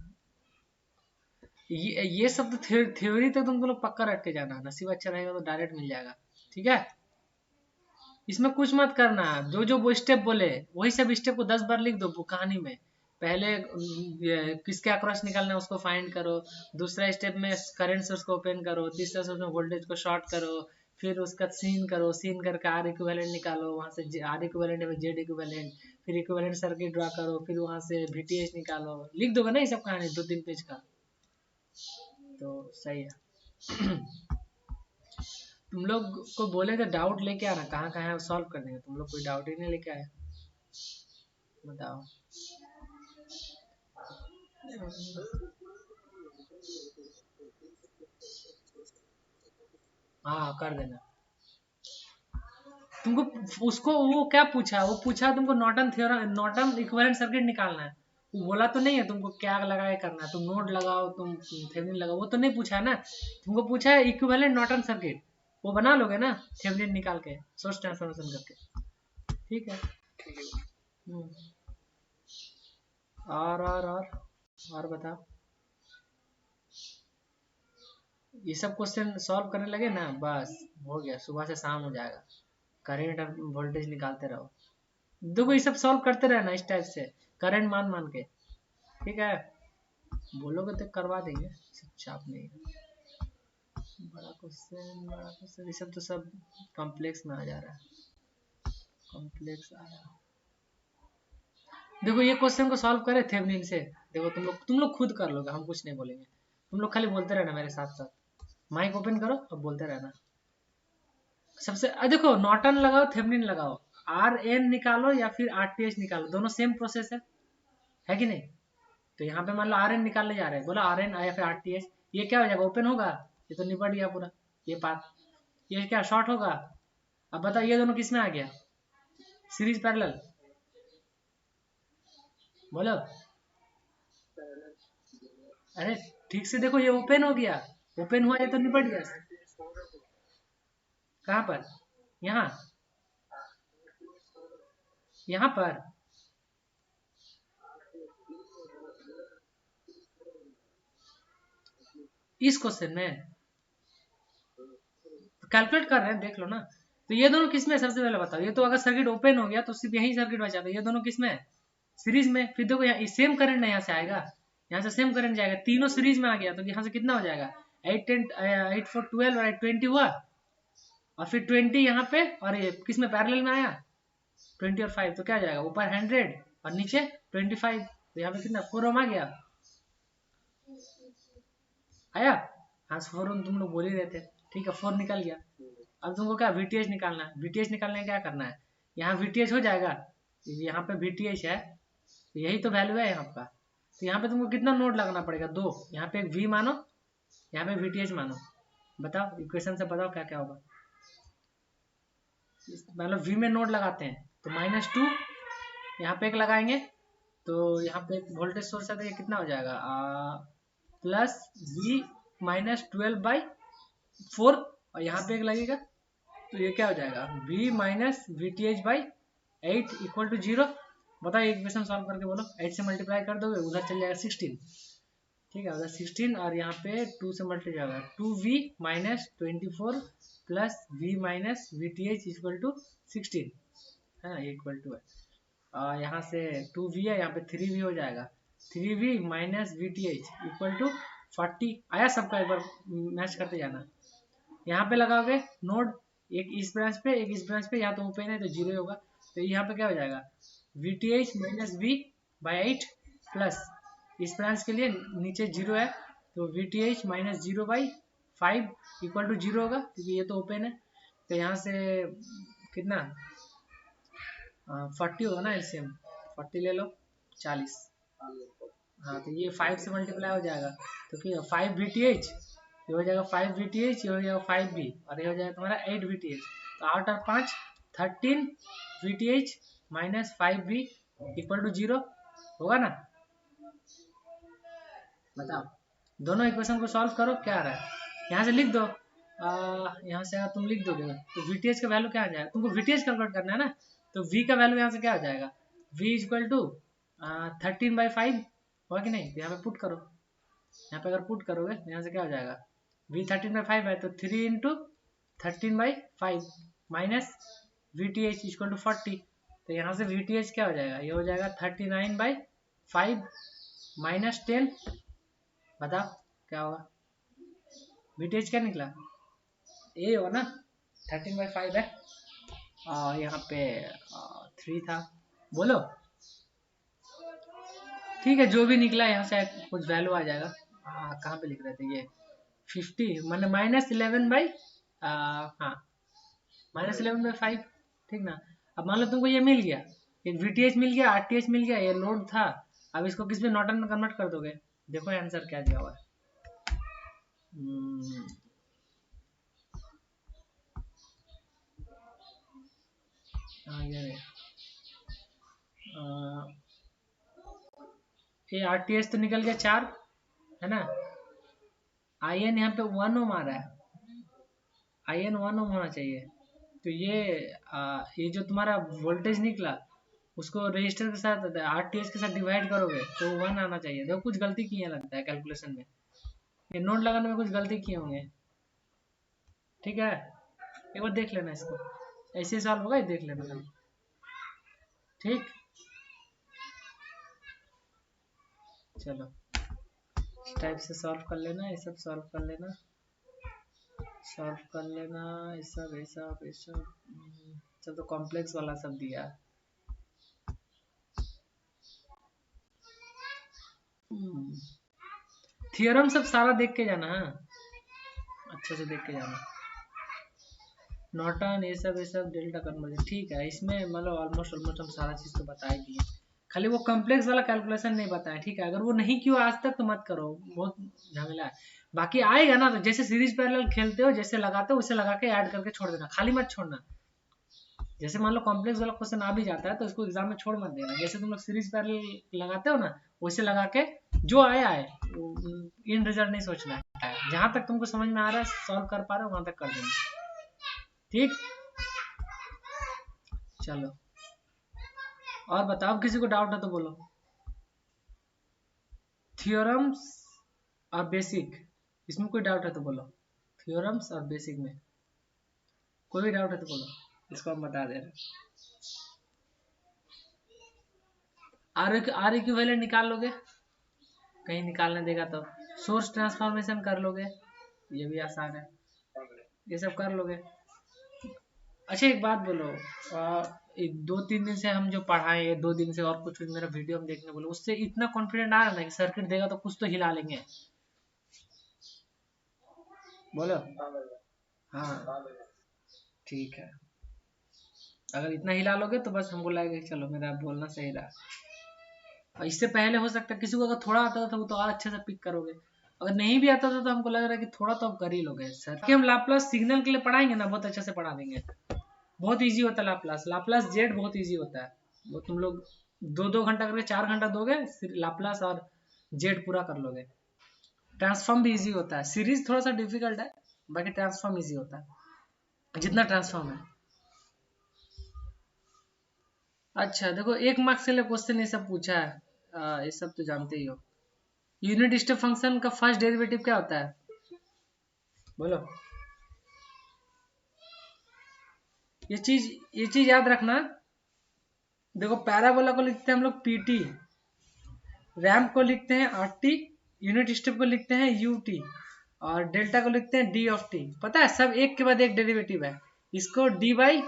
ये सब तो थ्योरी तो तुमको लोग पक्का रट के जाना, नसीब अच्छा रहेगा तो डायरेक्ट मिल जाएगा। ठीक है, इसमें कुछ मत करना, जो जो वो स्टेप बोले वही सब स्टेप को 10 बार लिख दो कहानी में। पहले किसके अक्रॉस निकालना है उसको फाइंड करो, दूसरा स्टेप में करंट सोर्स को ओपन करो, तीसरा सोर्स में वोल्टेज को शॉर्ट करो, फिर उसका सीन करो, सीन करके आर इक्विवेलेंट निकालो, वहां से आर इक्विवेलेंट है जेड इक्विवेलेंट, फिर इक्विवेलेंट सर्किट ड्रा करो, फिर वहां से वीटीएच निकालो। लिख दोगे ना ये सब कहानी 2-3 पेज का, तो सही है। तुम लोग को बोले थे डाउट लेके आना, कहाँ कहाँ है सॉल्व कर देंगे, तुम लोग कोई डाउट ही नहीं लेके आए, बताओ। हाँ कर देना। तुमको उसको वो क्या पूछा, वो पूछा तुमको Norton theorem, Norton equivalent circuit निकालना है। वो बोला तो नहीं है तुमको क्या लगा के करना है, तुम नोड लगाओ, तुम थेवेनिन लगाओ, वो तो नहीं पूछा है ना। तुमको पूछा है इक्विवेलेंट नॉर्टन सर्किट, वो बना लोगे ना थेवेनिन निकाल के सोर्स ट्रांसफॉर्मेशन करके। ठीक है। हम्म, और बताओ। ये सब क्वेश्चन सॉल्व करने लगे ना, बस हो गया, सुबह से शाम हो जाएगा। करंट और वोल्टेज निकालते रहो, देखो ये सब सॉल्व करते रहना इस टाइप से, करंट मान मान के। ठीक है, बोलोगे तो करवा देंगे, चुपचाप नहीं। बड़ा क्वेश्चन, ये सब तो सब कॉम्प्लेक्स में आ जा रहा है, कॉम्प्लेक्स आ रहा है। देखो ये क्वेश्चन को सॉल्व करे थेवेनिन से, देखो तुम लोग खुद कर लोगे, हम कुछ नहीं बोलेंगे, तुम लोग खाली बोलते रहना मेरे साथ साथ। माइक ओपन करो और बोलते रहना। सबसे देखो नॉर्टन लगाओ थेवेनिन लगाओ, आर एन निकालो या फिर आरटीएच निकालो, दोनों सेम प्रोसेस है कि नहीं। तो यहाँ पे मान लो आर एन निकालने जा रहे हैं, बोला आर एन या फिर आरटीएच, ये क्या हो जाएगा, ओपन होगा, ये तो निपट गया पूरा ये पाथ। ये क्या शॉर्ट होगा। अब बताओ ये दोनों किस में आ गया, सीरीज पैरेलल, बोलो। अरे ठीक से देखो, ये ओपन हो गया, ओपन हुआ, ये तो निपट गया। कहाँ पर, यहाँ, यहाँ पर इस क्वेश्चन में कैलकुलेट कर रहे हैं, देख लो ना। तो ये दोनों किस में, सबसे पहले बताओ, ये तो अगर सर्किट ओपन हो गया तो सिर्फ यही सर्किट बचा, तो ये दोनों किस में है, सीरीज में। फिर देखो यहाँ सेम करंट यहाँ से आएगा, यहाँ से सेम करंट जाएगा, तीनों सीरीज में आ गया, तो यहाँ से कितना हो जाएगा, 8 4 12 और 20 हुआ, और फिर 20 यहाँ पे, और ये किस में पैरेलल में आया, 20 और 5, तो क्या आ जाएगा, ऊपर 100 और नीचे 25, तो यहाँ पे कितना 4 ओम आ गया, आया। हाँ 4 ओम तुम लोग बोल ही रहे थे, ठीक है 4 निकल गया। अब तुमको क्या वीटीएच निकालना है, वीटीएच निकालने का क्या करना है, यहाँ वीटीएच हो जाएगा, यहाँ पे वीटीएच है, तो यही तो वैल्यू है यहाँ का। तो यहाँ पे तुमको कितना नोड लगाना पड़ेगा, 2, यहाँ पे एक वी मानो, यहाँ पे वीटीएच मानो। बताओ इक्वेशन से बताओ क्या क्या होगा। मतलब वी में नोड लगाते हैं तो -2, यहाँ पे एक लगाएंगे, तो यहाँ पे एक वोल्टेज सोर्स है, तो ये कितना हो जाएगा, प्लस वी -12/4, और यहाँ पे एक लगेगा, तो ये क्या हो जाएगा, v minus V T H by 8 equal to 0। बताओ इक्वेशन सॉल्व करके बोलो, 8 से मल्टीप्लाई कर दोगे, उधर चल जाएगा 16, ठीक है, उधर 16, और यहाँ पे 2 से मल्टीप्लाई जाएगा, 2v -24 plus v minus V T H equal to 16, है ना, इक्वल टू है, यहाँ से 2v है, यहाँ पे 3v हो जाएगा, 3v minus V T H equal to 40 आया सबका, एक बार मैच करते जाना। यहाँ पे लगाओगे नोड, एक इस ब्रांच पे एक इस ब्रांच पे, यहाँ तो ओपन है तो 0 होगा, तो यहाँ पे क्या हो जाएगा VTH minus V by 8 plus इस ब्रांच के लिए नीचे 0 है तो VTH minus 0 by 5 equal to 0 होगा, क्योंकि ये तो ओपन है। तो यहाँ से कितना 40 होगा ना, एलसीएम 40 ले लो 40। हाँ तो ये 5 से मल्टीप्लाई हो जाएगा, तो क्या 5 VTH, ये हो जाएगा 5 VTH, ये हो जाएगा 5V, और ये हो जाएगा तुम्हारा 8 VTH। तो 8 और 5 13 VTH minus 5V equal to 0 होगा ना। बताओ, दोनों इक्वेशन को सॉल्व करो, क्या आ रहा है यहाँ से लिख दो। यहाँ से तुम लिख दोगे तो VTH का वैल्यू क्या आ जाएगा, तुमको VTH कैलकुलेट करना है ना, तो V का वैल्यू यहाँ से क्या आ जाएगा, V इक्वल टू 13/5 होगा कि नहीं। तो यहाँ पे पुट करो, यहाँ पे अगर पुट करोगे तो यहाँ से क्या हो जाएगा, V 13/5 है तो 3 into 13/5 minus VTH equal to 40। तो यहाँ से VTH क्या हो जाएगा, ये हो जाएगा 39/5 माइनस 10। बताओ क्या होगा, VTH क्या निकला, ए हो ना, 13/5 है, यहाँ पे 3 था, बोलो ठीक है, जो भी निकला यहाँ से कुछ वैल्यू आ जाएगा। कहाँ पे लिख रहे थे ये 50 मैंने -11/, हाँ -11/5, ठीक ना। अब मान लो तुमको ये मिल गया, एक VTH मिल गया, RTH मिल गया, ये लोड था, अब इसको किस में नॉर्टन में कन्वर्ट कर दोगे। देखो आंसर क्या दिया हुआ है, ये RTH तो निकल गया 4 है ना, IN यहाँ पे 1 ओम आ रहा है, IN 1 ओम होना चाहिए। तो ये जो तुम्हारा वोल्टेज निकला उसको रजिस्टर के साथ RTH के साथ डिवाइड करोगे तो 1 आना चाहिए। देखो कुछ गलती किए लगता है कैलकुलेशन में, ये नोट लगाने में कुछ गलती किए होंगे, ठीक है एक बार देख लेना इसको, ऐसे सॉल्व होगा, ये देख लेना ठीक। चलो इस टाइप से सॉल्व कर लेना, ये सब सॉल्व कर लेना, सॉल्व कर लेना, ये सब चल तो कॉम्प्लेक्स वाला सब दिया। थियोरम सब सारा देख के जाना, अच्छे से देख के जाना, नॉर्टन ये सब डेल्टा कन्वर्जन, ठीक है। इसमें मतलब ऑलमोस्ट हम सारा चीज़ तो बता ही दिए, खाली वो कॉम्प्लेक्स वाला कैलकुलेशन नहीं बताया, ठीक है। अगर वो नहीं किया आज तक तो मत करो, बहुत झमेला है। बाकी आएगा ना, तो जैसे सीरीज पैरेलल खेलते हो, जैसे लगाते हो वैसे लगा के ऐड करके छोड़ देना, खाली मत छोड़ना। जैसे मान लो कॉम्प्लेक्स वाला क्वेश्चन आ भी जाता है तो इसको एग्जाम में छोड़ मत देना, जैसे तुम लोग सीरीज पैरेलल लगाते हो ना वैसे लगा के जो आया है इन रिजल्ट नहीं सोचना है, जहां तक तुमको समझ में आ रहा है सॉल्व कर पा रहे हो वहां तक कर देना, ठीक। चलो और बताओ, किसी को डाउट है तो बोलो। थियोरम्स और बेसिक, इसमें कोई डाउट है तो बोलो, थियोरम्स और बेसिक में कोई भी डाउट है तो बोलो, इसको हम बता दे रहे हैं। आर इक्विवेलेंट निकाल लोगे, कहीं निकालने देगा तो सोर्स ट्रांसफॉर्मेशन कर लोगे, ये भी आसान है, ये सब कर लोगे। अच्छा एक बात बोलो, 2-3 दिन से हम जो पढ़ाए, 2 दिन से और कुछ मेरा वीडियो हम देखने बोलो, उससे इतना कॉन्फिडेंट आ रहा है कि सर्किट देगा तो कुछ तो हिला लेंगे, बोलो। हाँ ठीक है, अगर इतना हिला लोगे तो बस हमको लगेगा कि चलो मेरा बोलना सही रहा। और इससे पहले हो सकता है किसी को अगर थोड़ा आता था वो तो और अच्छे से पिक करोगे, अगर नहीं भी आता था तो हमको लग रहा है कि थोड़ा तो आप कर ही लोगे सर, कि हम लाप्लास सिग्नल के लिए पढ़ाएंगे ना, बहुत अच्छे से पढ़ा देंगे, बहुत इजी होता है लाप्लास, लाप्लास जेड बहुत इजी होता है, वो तुम लोग 2-2 घंटा करके 4 घंटा दोगे, लाप्लास और जेड पूरा कर लोगे। ट्रांसफॉर्म भी इजी होता है, सीरीज थोड़ा सा डिफिकल्ट है, बाकी ट्रांसफॉर्म इजी होता है, जितना ट्रांसफॉर्म है। अच्छा देखो, 1 मार्क्स के लिए क्वेश्चन ये सब पूछा है, ये सब तो जानते ही हो। यूनिट स्टेप फंक्शन का फर्स्ट डेरिवेटिव क्या होता है, बोलो। ये चीज याद रखना, देखो पैराबोला को लिखते हैं हम लोग PT, रैम्प को लिखते हैं RT, यूनिट स्टेप को लिखते हैं यू टी और डेल्टा को लिखते हैं डी ऑफ टी। पता है सब एक के बाद एक डेरिवेटिव है। इसको डी बाई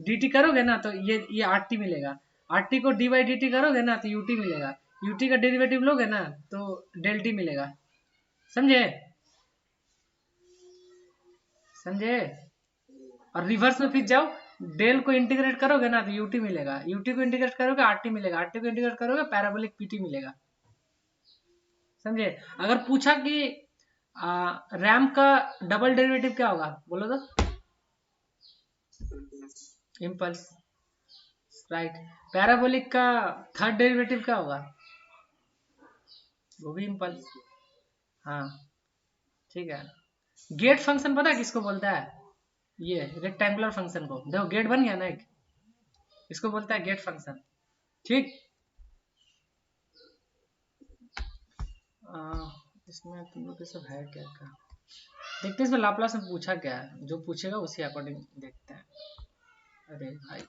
डी टी करोगे ना तो ये आर टी मिलेगा, आर टी को डी बाई डी टी करोगे ना तो यू टी मिलेगा, यू टी का डेरिवेटिव लोगे ना तो डेल टी मिलेगा। समझे समझे। और रिवर्स में फिर जाओ, डेल को इंटीग्रेट करोगे ना तो यूटी मिलेगा, यूटी को इंटीग्रेट करोगे आरटी मिलेगा, आरटी को इंटीग्रेट करोगे पैराबोलिक पीटी मिलेगा। समझे। अगर पूछा कि रैम का डबल डेरिवेटिव क्या होगा बोलो तो? Impulse, right. पैराबोलिक का थर्ड डेरिवेटिव क्या होगा? वो भी इम्पल्स। हाँ ठीक है। गेट फंक्शन पता है किसको बोलता है? ये रेक्टेंगुलर फंक्शन को। देखो गेट बन गया ना एक, इसको बोलता है गेट फंक्शन। ठीक। इसमें तुम लोग सब है क्या क्या देखते हैं। इसमें लाप्लास में पूछा क्या है, जो पूछेगा उसी अकॉर्डिंग देखते हैं। अरे भाई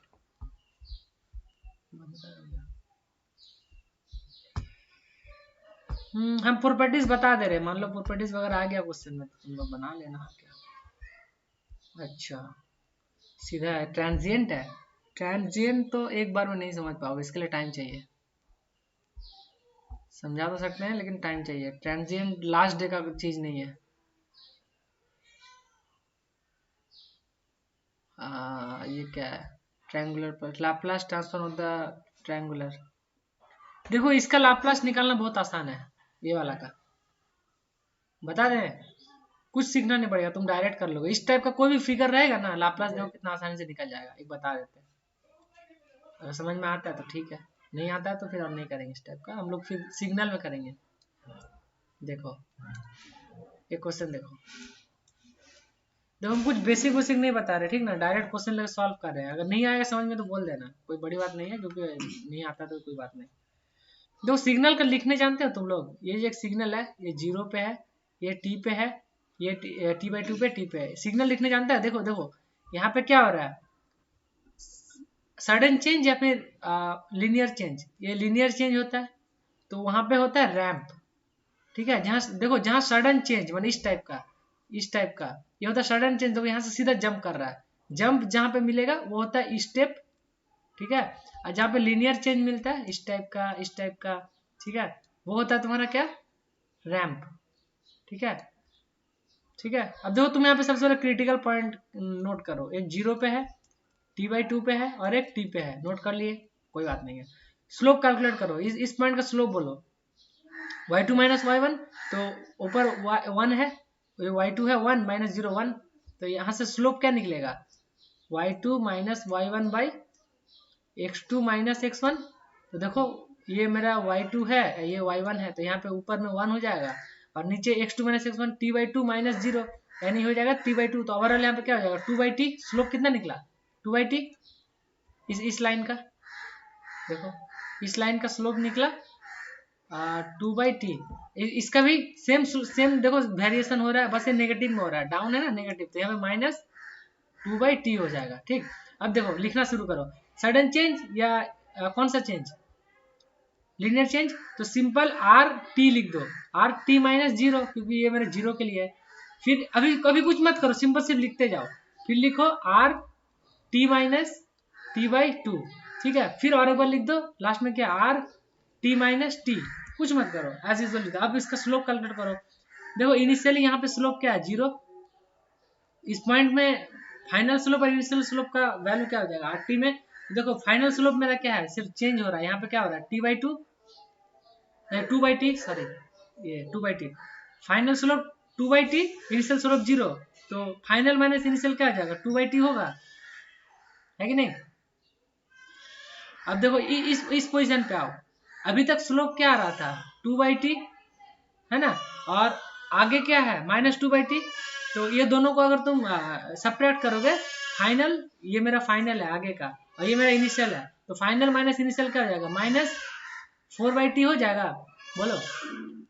हम प्रॉपर्टीज बता दे रहे। मान लो प्रॉपर्टीज वगैरह आ गया क्वेश्चन में तो तुम लोग बना लेना क्या। अच्छा सीधा है, ट्रांजिएंट है। ट्रांजिएंट तो एक बार में नहीं समझ पाओगे, इसके लिए टाइम चाहिए। समझा तो सकते हैं लेकिन टाइम चाहिए। ट्रांजिएंट लास्ट डे का चीज नहीं है। ये क्या है? ट्रायंगुलर पर Laplace transform of the triangular. देखो इसका लाप्लास निकालना बहुत आसान है, ये वाला का बता दें, कुछ सीखना नहीं पड़ेगा, तुम डायरेक्ट कर लोगे। इस टाइप का कोई भी फिगर रहेगा ना, लाप्लास देखो कितना आसानी से निकल जाएगा। एक बता देते हैं, अगर समझ में आता है तो ठीक है, नहीं आता है तो फिर हम नहीं करेंगे इस टाइप का, हम लोग फिर सिग्नल में करेंगे। देखो एक क्वेश्चन देखो हम कुछ बेसिक वेसिक नहीं बता रहे, ठीक ना, डायरेक्ट क्वेश्चन लेकर सॉल्व कर रहे हैं। अगर नहीं आएगा समझ में तो बोल देना, कोई बड़ी बात नहीं है, क्योंकि नहीं आता तो कोई बात नहीं। दो सिग्नल का लिखने जानते हो तुम लोग? ये एक सिग्नल है, ये 0 पे है, ये टी पे है, ये टी बाई 2 पे टी पे है। सिग्नल लिखने जानता है? देखो देखो यहाँ पे क्या हो रहा है, सडन चेंज या फिर लीनियर चेंज। ये लीनियर चेंज होता है तो वहां पे होता है रैंप, ठीक है। जहाँ देखो जहाँ सडन चेंज मान इस टाइप का ये होता है सडन चेंज। देखो यहाँ से सीधा जंप कर रहा है, जंप जहाँ पे मिलेगा वो होता है स्टेप, ठीक है। और जहाँ पे लीनियर चेंज मिलता है इस टाइप का, ठीक है, वो होता है तुम्हारा क्या, रैंप, ठीक है। ठीक है। अब देखो तुम यहाँ पे सबसे पहले क्रिटिकल पॉइंट नोट करो, एक 0 पे है, टी बाई 2 पे है और एक टी पे है। नोट कर लिए, कोई बात नहीं है। स्लोप कैलकुलेट करो, इस पॉइंट का स्लोप बोलो y2 माइनस y1, तो ऊपर 1 है, y2 है 1 माइनस 0 1, तो यहाँ से स्लोप क्या निकलेगा, y2 minus y1 by x2 minus x1। तो देखो ये मेरा y2 है, ये y1 है, तो यहाँ पे ऊपर में 1 हो जाएगा और नीचे x2 minus x1 t by 2 minus 0, यानी हो जाएगा t बाई 2। तो ओवरऑल यहाँ पे क्या हो जाएगा 2 बाई टी। स्लोप कितना निकला 2 बाई टी। इस लाइन का देखो, इस लाइन का स्लोप निकला 2 बाई टी। इसका भी सेम देखो वेरिएशन हो रहा है, बस ये नेगेटिव में हो रहा है, डाउन है ना नेगेटिव, तो यहाँ पे माइनस 2 बाई टी हो जाएगा। ठीक। अब देखो लिखना शुरू करो, सडन चेंज या कौन सा चेंज, लीनियर चेंज, तो सिंपल आर टी लिख दो, आर टी माइनस 0, क्योंकि ये मेरे 0 के लिए है। फिर अभी कभी कुछ मत करो, सिंपल सिर्फ लिखते जाओ, फिर लिखो R T minus T by 2, ठीक है। फिर और एक बार लिख दो लास्ट में क्या, आर टी माइनस टी, कुछ मत करो, एज यूजुअल लिखो। अब इसका स्लोप कैलकुलेट करो। देखो इनिशियली यहाँ पे स्लोप क्या है 0, इस पॉइंट में फाइनल स्लोप और इनिशियल स्लोप का वैल्यू क्या हो जाएगा आर टी में। देखो फाइनल स्लोप मेरा क्या है, सिर्फ चेंज हो रहा है, यहाँ पे क्या हो रहा है T by 2, 2 by T, sorry ये 2 by T. Final slope 2 by T, initial slope 0, तो फाइनल माइनस इनिशियल क्या हो जाएगा 2 बाई टी होगा, है कि नहीं। अब देखो इस पोजीशन पे आओ, अभी तक स्लोप क्या आ रहा था 2 बाई टी, है ना, और आगे क्या है माइनस 2 बाई टी। तो ये दोनों को अगर तुम सपरेट करोगे, फाइनल ये मेरा फाइनल है आगे का और ये मेरा इनिशियल है, तो फाइनल माइनस इनिशियल क्या हो जाएगा माइनस 4 बाई टी हो जाएगा, बोलो।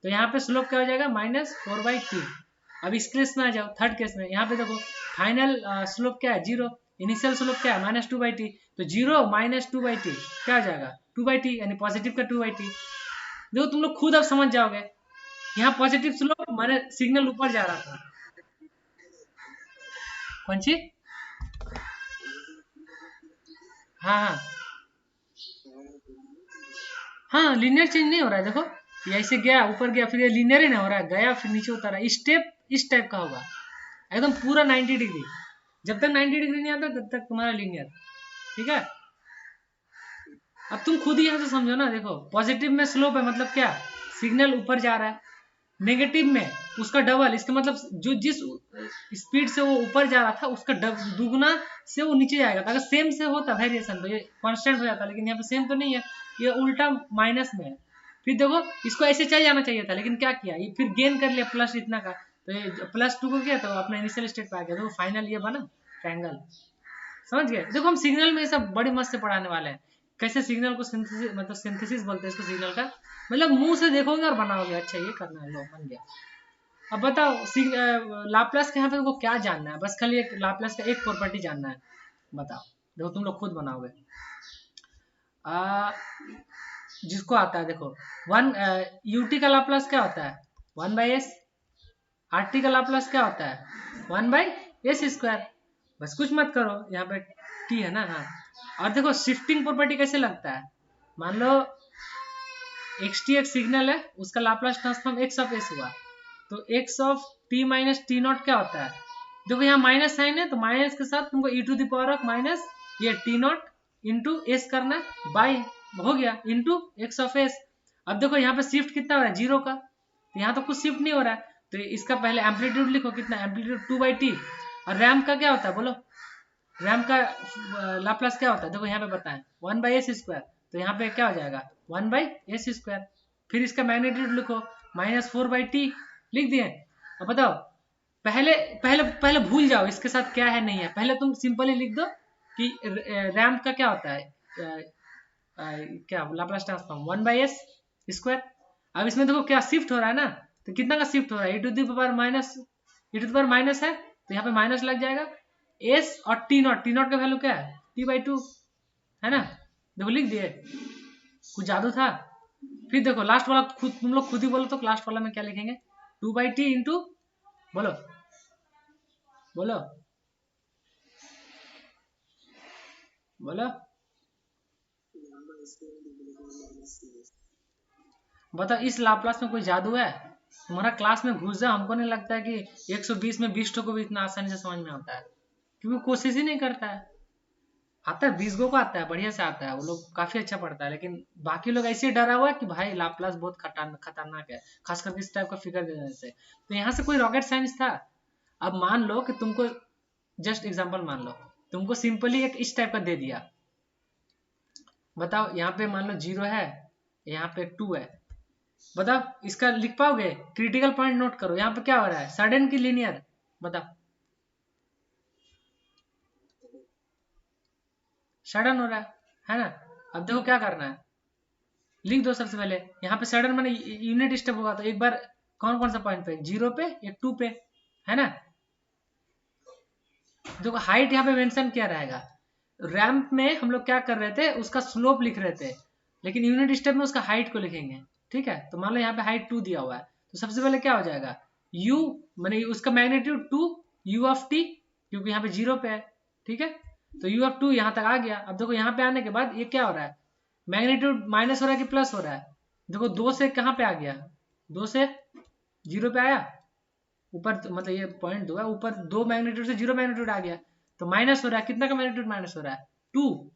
तो यहाँ पे स्लोप क्या हो जाएगा माइनस 4 बाई टी। अब इस केस में आ जाओ, थर्ड केस में, यहाँ पे देखो फाइनल स्लोप क्या है 0, इनिशियल स्लोप क्या है माइनस 2 बाई टी, तो 0 माइनस 2 बाई टी क्या हो जाएगा 2 बाई टी, यानी पॉजिटिव का 2 बाई टी। देखो तुम लोग खुद अब समझ जाओगे, यहाँ पॉजिटिव स्लोप माने सिग्नल ऊपर जा रहा था। कौन सी? हाँ हाँ हाँ, लीनियर चेंज नहीं हो रहा है, देखो ये ऐसे गया ऊपर गया, फिर ये लीनियर ही नहीं हो रहा है, गया फिर नीचे उतरा, स्टेप इस टाइप का होगा एकदम पूरा 90 डिग्री। जब तक 90 डिग्री नहीं आता तब तक तुम्हारा लीनियर। ठीक है, अब तुम खुद ही यहाँ से समझो ना, देखो पॉजिटिव में स्लोप है मतलब क्या, सिग्नल ऊपर जा रहा है, नेगेटिव में उसका डबल, इसका मतलब जो जिस स्पीड से वो ऊपर जा रहा था उसका दुगना से वो नीचे जाएगा। अगर सेम से होता वेरिएशन तो ये कांस्टेंट हो जाता, लेकिन यहाँ पे सेम तो नहीं है, ये उल्टा माइनस में है। फिर देखो इसको ऐसे चल जाना चाहिए था, लेकिन क्या किया, ये फिर गेन कर लिया प्लस इतना का, तो ये +2 को किया तो अपना इनिशियल स्टेट पे आ गया, देखो फाइनल ये बना ट्रायंगल। समझ गए? देखो हम सिग्नल में ये सब बड़ी मस्त से पढ़ाने वाले हैं, कैसे सिग्नल को सिंथेसिस, मतलब सिंथेसिस बोलते हैं इसको सिग्नल का, मतलब मुंह से देखोगे और बनाओगे। अच्छा ये करना है, लो बन गया। अब बताओ लाप्लास के यहाँ पे तुमको क्या जानना है, बस खाली एक लाप्लास का एक प्रॉपर्टी जानना है, बताओ, देखो तुम लोग खुद बनाओगे। जिसको आता है देखो, वन यूटी का लाप्लास क्या होता है, 1/s। आरटी का लाप्लास क्या होता है, 1/s²। बस कुछ मत करो, यहाँ पे टी है ना, हाँ। और देखो शिफ्टिंग प्रॉपर्टी कैसे लगता है, मान लो xt एक सिग्नल है, उसका Laplace transform x of s हुआ, तो x of t minus T not क्या होता है, देखो यहाँ माइनस साइन है तो माइनस के साथ तुमको e⁻⁻ माइनस ये टी नॉट इंटू एस करना है, बाई हो गया इंटू x ऑफ s। अब देखो यहाँ पे शिफ्ट कितना हो रहा है, 0 का, तो यहाँ तो कुछ शिफ्ट नहीं हो रहा है, तो इसका पहले एम्पलीट्यूड लिखो, कितना एम्पलीट्यूड 2/t। और रैम्प का क्या होता है बोलो, रैम्प का लाप्लास क्या होता है, देखो यहाँ पे बताएं 1/s², तो यहाँ पे क्या हो जाएगा 1/s²। फिर इसका मैग्नीट्यूड लिखो -4/t, लिख दिए। अब बताओ, पहले पहले पहले भूल जाओ इसके साथ क्या है नहीं है, पहले तुम सिंपली लिख दो कि रैम्प का क्या होता है, क्या लाप्लास ट्रांसफॉर्म 1/s²। अब इसमें देखो क्या शिफ्ट हो रहा है ना, तो कितना का शिफ्ट हो रहा है, e⁻⁻ है, तो यहाँ पे माइनस लग जाएगा, एस और टी नॉट का वैल्यू क्या है, t/2 है ना, देखो लिख दिए, कुछ जादू था। फिर देखो लास्ट वाला खुद तुम लोग खुद ही बोलो, तो लास्ट वाला में क्या लिखेंगे, 2/t इंटू, बोलो बोलो बोलो, बताओ इस लाप्लास में कोई जादू है, तुम्हारा क्लास में घुस जाओ, हमको नहीं लगता है कि 120 में 20 को भी इतना आसानी से समझ में आता है, क्योंकि कोशिश ही नहीं करता है। आता है 20 को आता है, बढ़िया से आता है, वो लोग काफी अच्छा पढ़ता है, लेकिन बाकी लोग ऐसे डरा हुआ है कि भाई लाप्लास बहुत खतरनाक है, खास करके इस टाइप का फिगर देने से। तो यहाँ से कोई रॉकेट साइंस था। अब मान लो कि तुमको, जस्ट एग्जांपल मान लो, तुमको सिंपली एक इस टाइप का दे दिया, बताओ यहाँ पे मान लो 0 है, यहाँ पे 2 है, बताओ इसका लिख पाओगे, क्रिटिकल पॉइंट नोट करो, यहाँ पे क्या हो रहा है, सडन की लीनियर, बताओ सडन हो रहा है ना। अब देखो क्या करना है, लिख दो सबसे पहले, यहाँ पे सडन माने यूनिट स्टेप होगा, तो एक बार कौन कौन सा पॉइंट पे, 0 पे, एक 2 पे, है ना। देखो हाइट यहाँ पे मेंशन किया रहेगा, रैंप में हम लोग क्या कर रहे थे, उसका स्लोप लिख रहे थे, लेकिन यूनिट स्टेप में उसका हाइट को लिखेंगे। ठीक है, तो मान लो यहाँ पे हाइट 2 दिया हुआ है, तो सबसे पहले क्या हो जाएगा, u माने उसका मैग्नीट्यूड 2 u ऑफ t, क्योंकि यहाँ पे 0 पे है। ठीक है, तो u ऑफ 2 यहाँ तक आ गया। अब देखो यहाँ पे आने के बाद ये क्या हो रहा है, मैग्नीट्यूड माइनस हो रहा है कि प्लस हो रहा है, देखो 2 से कहाँ पे आ गया, 2 से 0 पे आया, ऊपर मतलब ये पॉइंट 2 है, ऊपर 2 मैग्नीट्यूड से 0 मैग्नीट्यूड आ गया, तो माइनस हो रहा है, कितना का मैग्नीट्यूड माइनस हो रहा है, 2,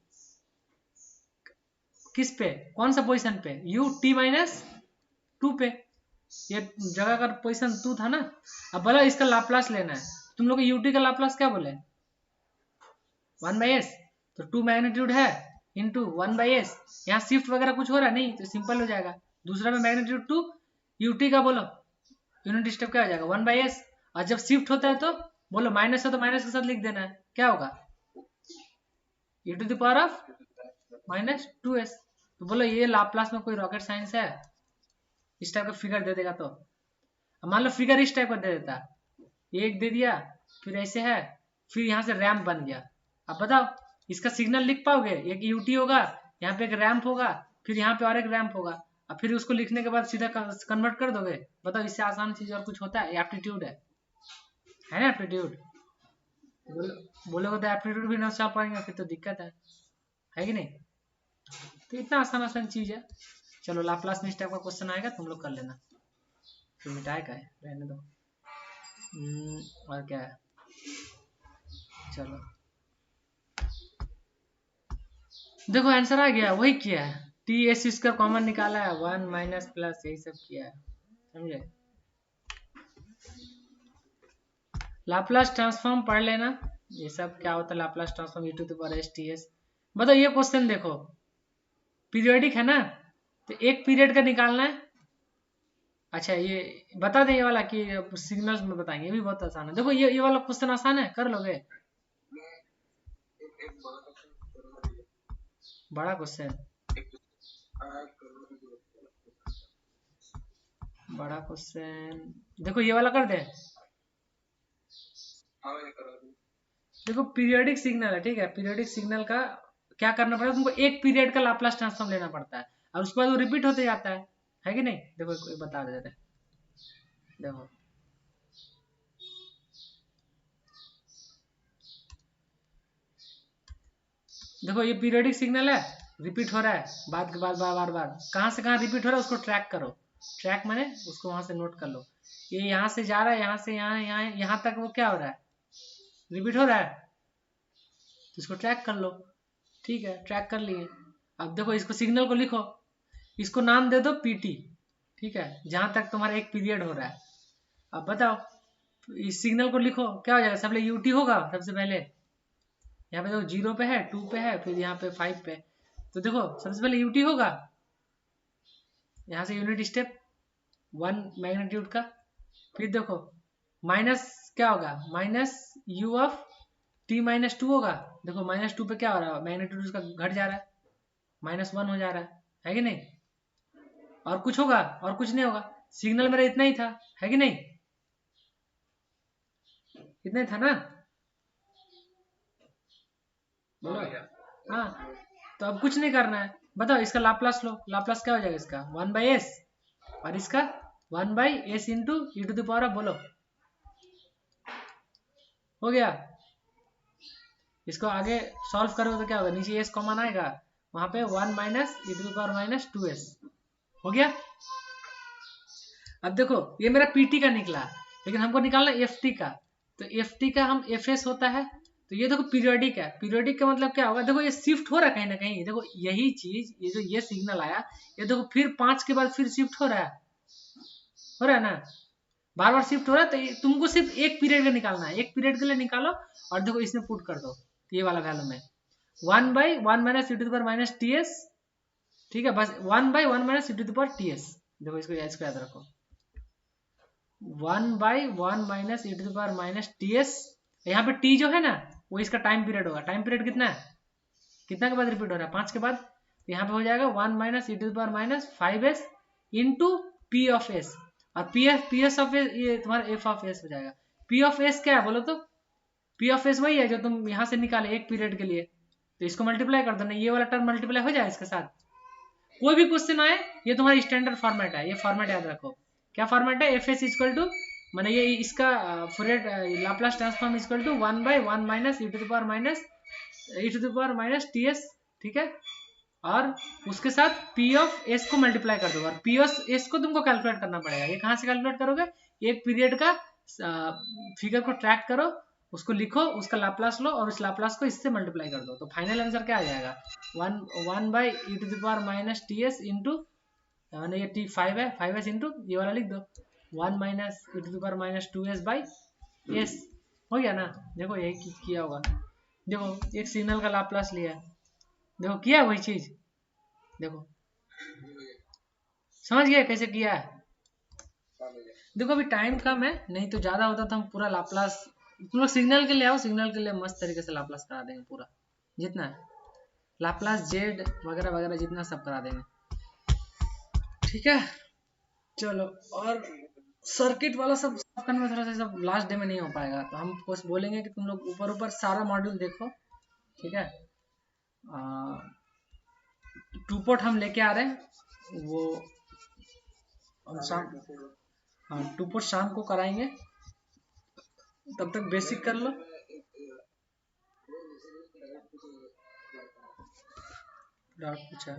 किस पे, कौन सा पोजीशन पे, u t-2 पे, ये जगह का पोजीशन 2 था ना। अब बोला इसका लाप्लास लेना है, तुम लोग ut का लाप्लास क्या बोले, 1/s, तो 2 मैग्नीट्यूड है इंटू 1/s, यहाँ शिफ्ट वगैरह कुछ हो रहा है नहीं, तो सिंपल हो जाएगा, दूसरा में मैग्नीट्यूड 2 ut का बोलो, यूनिट स्टेप क्या हो जाएगा 1/s, और जब शिफ्ट होता है तो बोलो माइनस है तो माइनस के साथ लिख देना है, क्या होगा e⁻⁻2s। तो बोलो ये लाप्लास में कोई रॉकेट साइंस है, इस टाइप का फिगर दे देगा तो। अब मान लो फिगर इस टाइप का दे देता, एक दे दिया, फिर ऐसे है, फिर यहाँ से रैम्प बन गया। अब बताओ इसका सिग्नल लिख पाओगे, एक यूटी होगा, यहाँ पे एक रैम्प होगा, फिर यहाँ पे और एक रैम्प होगा। अब फिर उसको लिखने के बाद सीधा कन्वर्ट कर दोगे? बताओ, इससे आसान चीज और कुछ होता है? एप्टीट्यूड है ना? एप्टीट्यूड बोलोगे तो एप्टीट्यूड भी ना चल पाएंगे, फिर तो दिक्कत है कि नहीं? तो इतना आसान चीज है। चलो लाप्लास में इस टाइप का क्वेश्चन आएगा, तुम लोग कर लेना। फिर मिटाए का है, रहने दो। और क्या है, चलो देखो आंसर आ गया, वही किया है। टी एस स्क्वायर कॉमन निकाला है, 1 माइनस प्लस, यही सब किया है, समझे? लाप्लास ट्रांसफॉर्म पढ़ लेना, ये सब क्या होता है Laplace transform, e to the power S T S. बताओ ये क्वेश्चन देखो, पीरियोडिक है ना, तो एक पीरियड का निकालना है। अच्छा ये बता दें ये वाला कि सिग्नल्स में बताएंगे, ये भी बहुत आसान है। देखो ये वाला क्वेश्चन आसान है, कर लोगे? बड़ा क्वेश्चन, बड़ा क्वेश्चन, देखो ये वाला कर दे। देखो पीरियोडिक सिग्नल है, ठीक है, पीरियोडिक सिग्नल का क्या करना पड़ेगा तुमको, एक पीरियड का लाप्लास ट्रांसफॉर्म लेना पड़ता है, और उसके बाद वो रिपीट होते जाता है कि नहीं? देखो एक बता देते हैं, देखो देखो ये पीरियोडिक सिग्नल है, रिपीट हो रहा है, बाद के बाद बार बार बार, कहाँ से कहाँ रिपीट हो रहा है उसको ट्रैक करो। ट्रैक माने उसको वहां से नोट कर लो, ये यहाँ से जा रहा है, यहाँ से यहाँ तक वो क्या हो रहा है, रिपीट हो रहा है, तो इसको ट्रैक कर लो। ठीक है, ट्रैक कर लिए। अब देखो इसको सिग्नल को लिखो, इसको नाम दे दो पीटी, ठीक है, जहां तक तुम्हारा एक पीरियड हो रहा है। अब बताओ इस सिग्नल को लिखो, क्या हो जाएगा? सबसे यूटी होगा सबसे पहले, यहाँ पे देखो 0 पे है, 2 पे है, फिर यहाँ पे 5 पे। तो देखो सबसे पहले यूटी होगा, यहाँ से यूनिट स्टेप 1 मैग्नीट्यूड का, फिर देखो माइनस क्या होगा, minus you of T minus 2 होगा। देखो माइनस 2 पे क्या हो रहा है, मैग्नीट्यूड उसका घट जा रहा है, -1 हो जा रहा है कि नहीं? और कुछ होगा? और कुछ नहीं होगा, सिग्नल मेरा इतना ही था, है कि नहीं? इतना ही था ना, बोलो। हाँ, तो अब कुछ नहीं करना है, बताओ इसका लाप्लास लो, लाप्लास क्या हो जाएगा इसका, 1/s, और इसका 1/s into E to the power, बोलो हो गया। इसको आगे सॉल्व करोगे तो क्या होगा, नीचे s कॉमन आएगा, वहां पे 1 minus E to the power minus 2s हो गया। अब देखो ये मेरा पीटी का निकला, लेकिन हमको निकालना एफ टी का, तो एफ टी का हम एफ एस होता है, तो ये देखो पीरियोडिक है, पीरियोडिक का मतलब क्या होगा, देखो ये शिफ्ट हो रहा है कहीं ना कहीं, देखो यही चीज, ये जो ये सिग्नल आया, ये देखो फिर 5 के बाद फिर शिफ्ट हो रहा है ना, बार बार शिफ्ट हो रहा है, तो तुमको सिर्फ एक पीरियड का निकालना है, एक पीरियड के लिए निकालो, और देखो इसमें पुट कर दो ये वाला वैल्यू में, 1/1 minus E to the power minus T S, ठीक है, बस 1/1 minus E to the power T S. देखो इसको याद रखो, 1/1 minus E to the power minus T S, यहाँ पे टी जो है ना वो इसका टाइम पीरियड होगा, टाइम पीरियड कितना है, कितना के बाद रिपीट हो रहा है, 5 के बाद, तो यहाँ पे हो जाएगा 1 minus E to the power minus 5s into P of S, और पी एस ऑफ एस ये तुम्हारा एफ ऑफ एस हो जाएगा। पी ऑफ एस क्या है बोलो तो, पी ऑफ एस वही है जो तुम यहाँ से निकाले एक पीरियड के लिए, तो इसको मल्टीप्लाई कर दो ना, ये वाला टर्म मल्टीप्लाई हो जाए इसके साथ। कोई भी क्वेश्चन आए, ये तुम्हारा स्टैंडर्ड फॉर्मेट है, ये फॉर्मेट याद रखो, क्या फॉर्मेट है, एफ एस इक्वल टू, मैंने ये इसका Fourier Laplace transform equal to 1/1 minus E to the power minus T S, ठीक है, और उसके साथ पी ऑफ एस को मल्टीप्लाई कर दो, और पी ऑफ एस को तुमको कैलकुलेट करना पड़ेगा। ये कहाँ से कैलकुलेट करोगे, एक पीरियड का फिगर को ट्रैक करो, उसको लिखो, उसका लाप्लास लो, और उस लाप्लास को इससे मल्टीप्लाई कर दो, तो फाइनल आंसर क्या आ जाएगा, 1/e to the power minus T S into, मैंने ये टी 5 है, 5s इंटू ये वाला लिख दो, 1 minus E to the power minus 2s by S, हो गया ना। देखो यही किया होगा, देखो एक सिग्नल का लाप्लास लिया, देखो किया वही चीज, देखो समझ गए कैसे किया है। देखो अभी टाइम कम है, नहीं तो ज्यादा होता तो हम पूरा लाप्लास, तुम लोग सिग्नल के लिए आओ, सिग्नल के लिए मस्त तरीके से लाप्लास करा देंगे पूरा, जितना है लाप्लास जेड वगैरह वगैरह जितना सब करा देंगे, ठीक है। चलो, और सर्किट वाला सब करने में थोड़ा सा सब लास्ट डे में नहीं हो पाएगा, तो हम बस बोलेंगे कि तुम लोग ऊपर ऊपर सारा मॉड्यूल देखो, ठीक है। 2 पोर्ट हम लेके आ रहे हैं, वो और शाम, हाँ 2 पोस्ट शाम को कराएंगे, तब तक बेसिक कर लो। डार्क पूछा।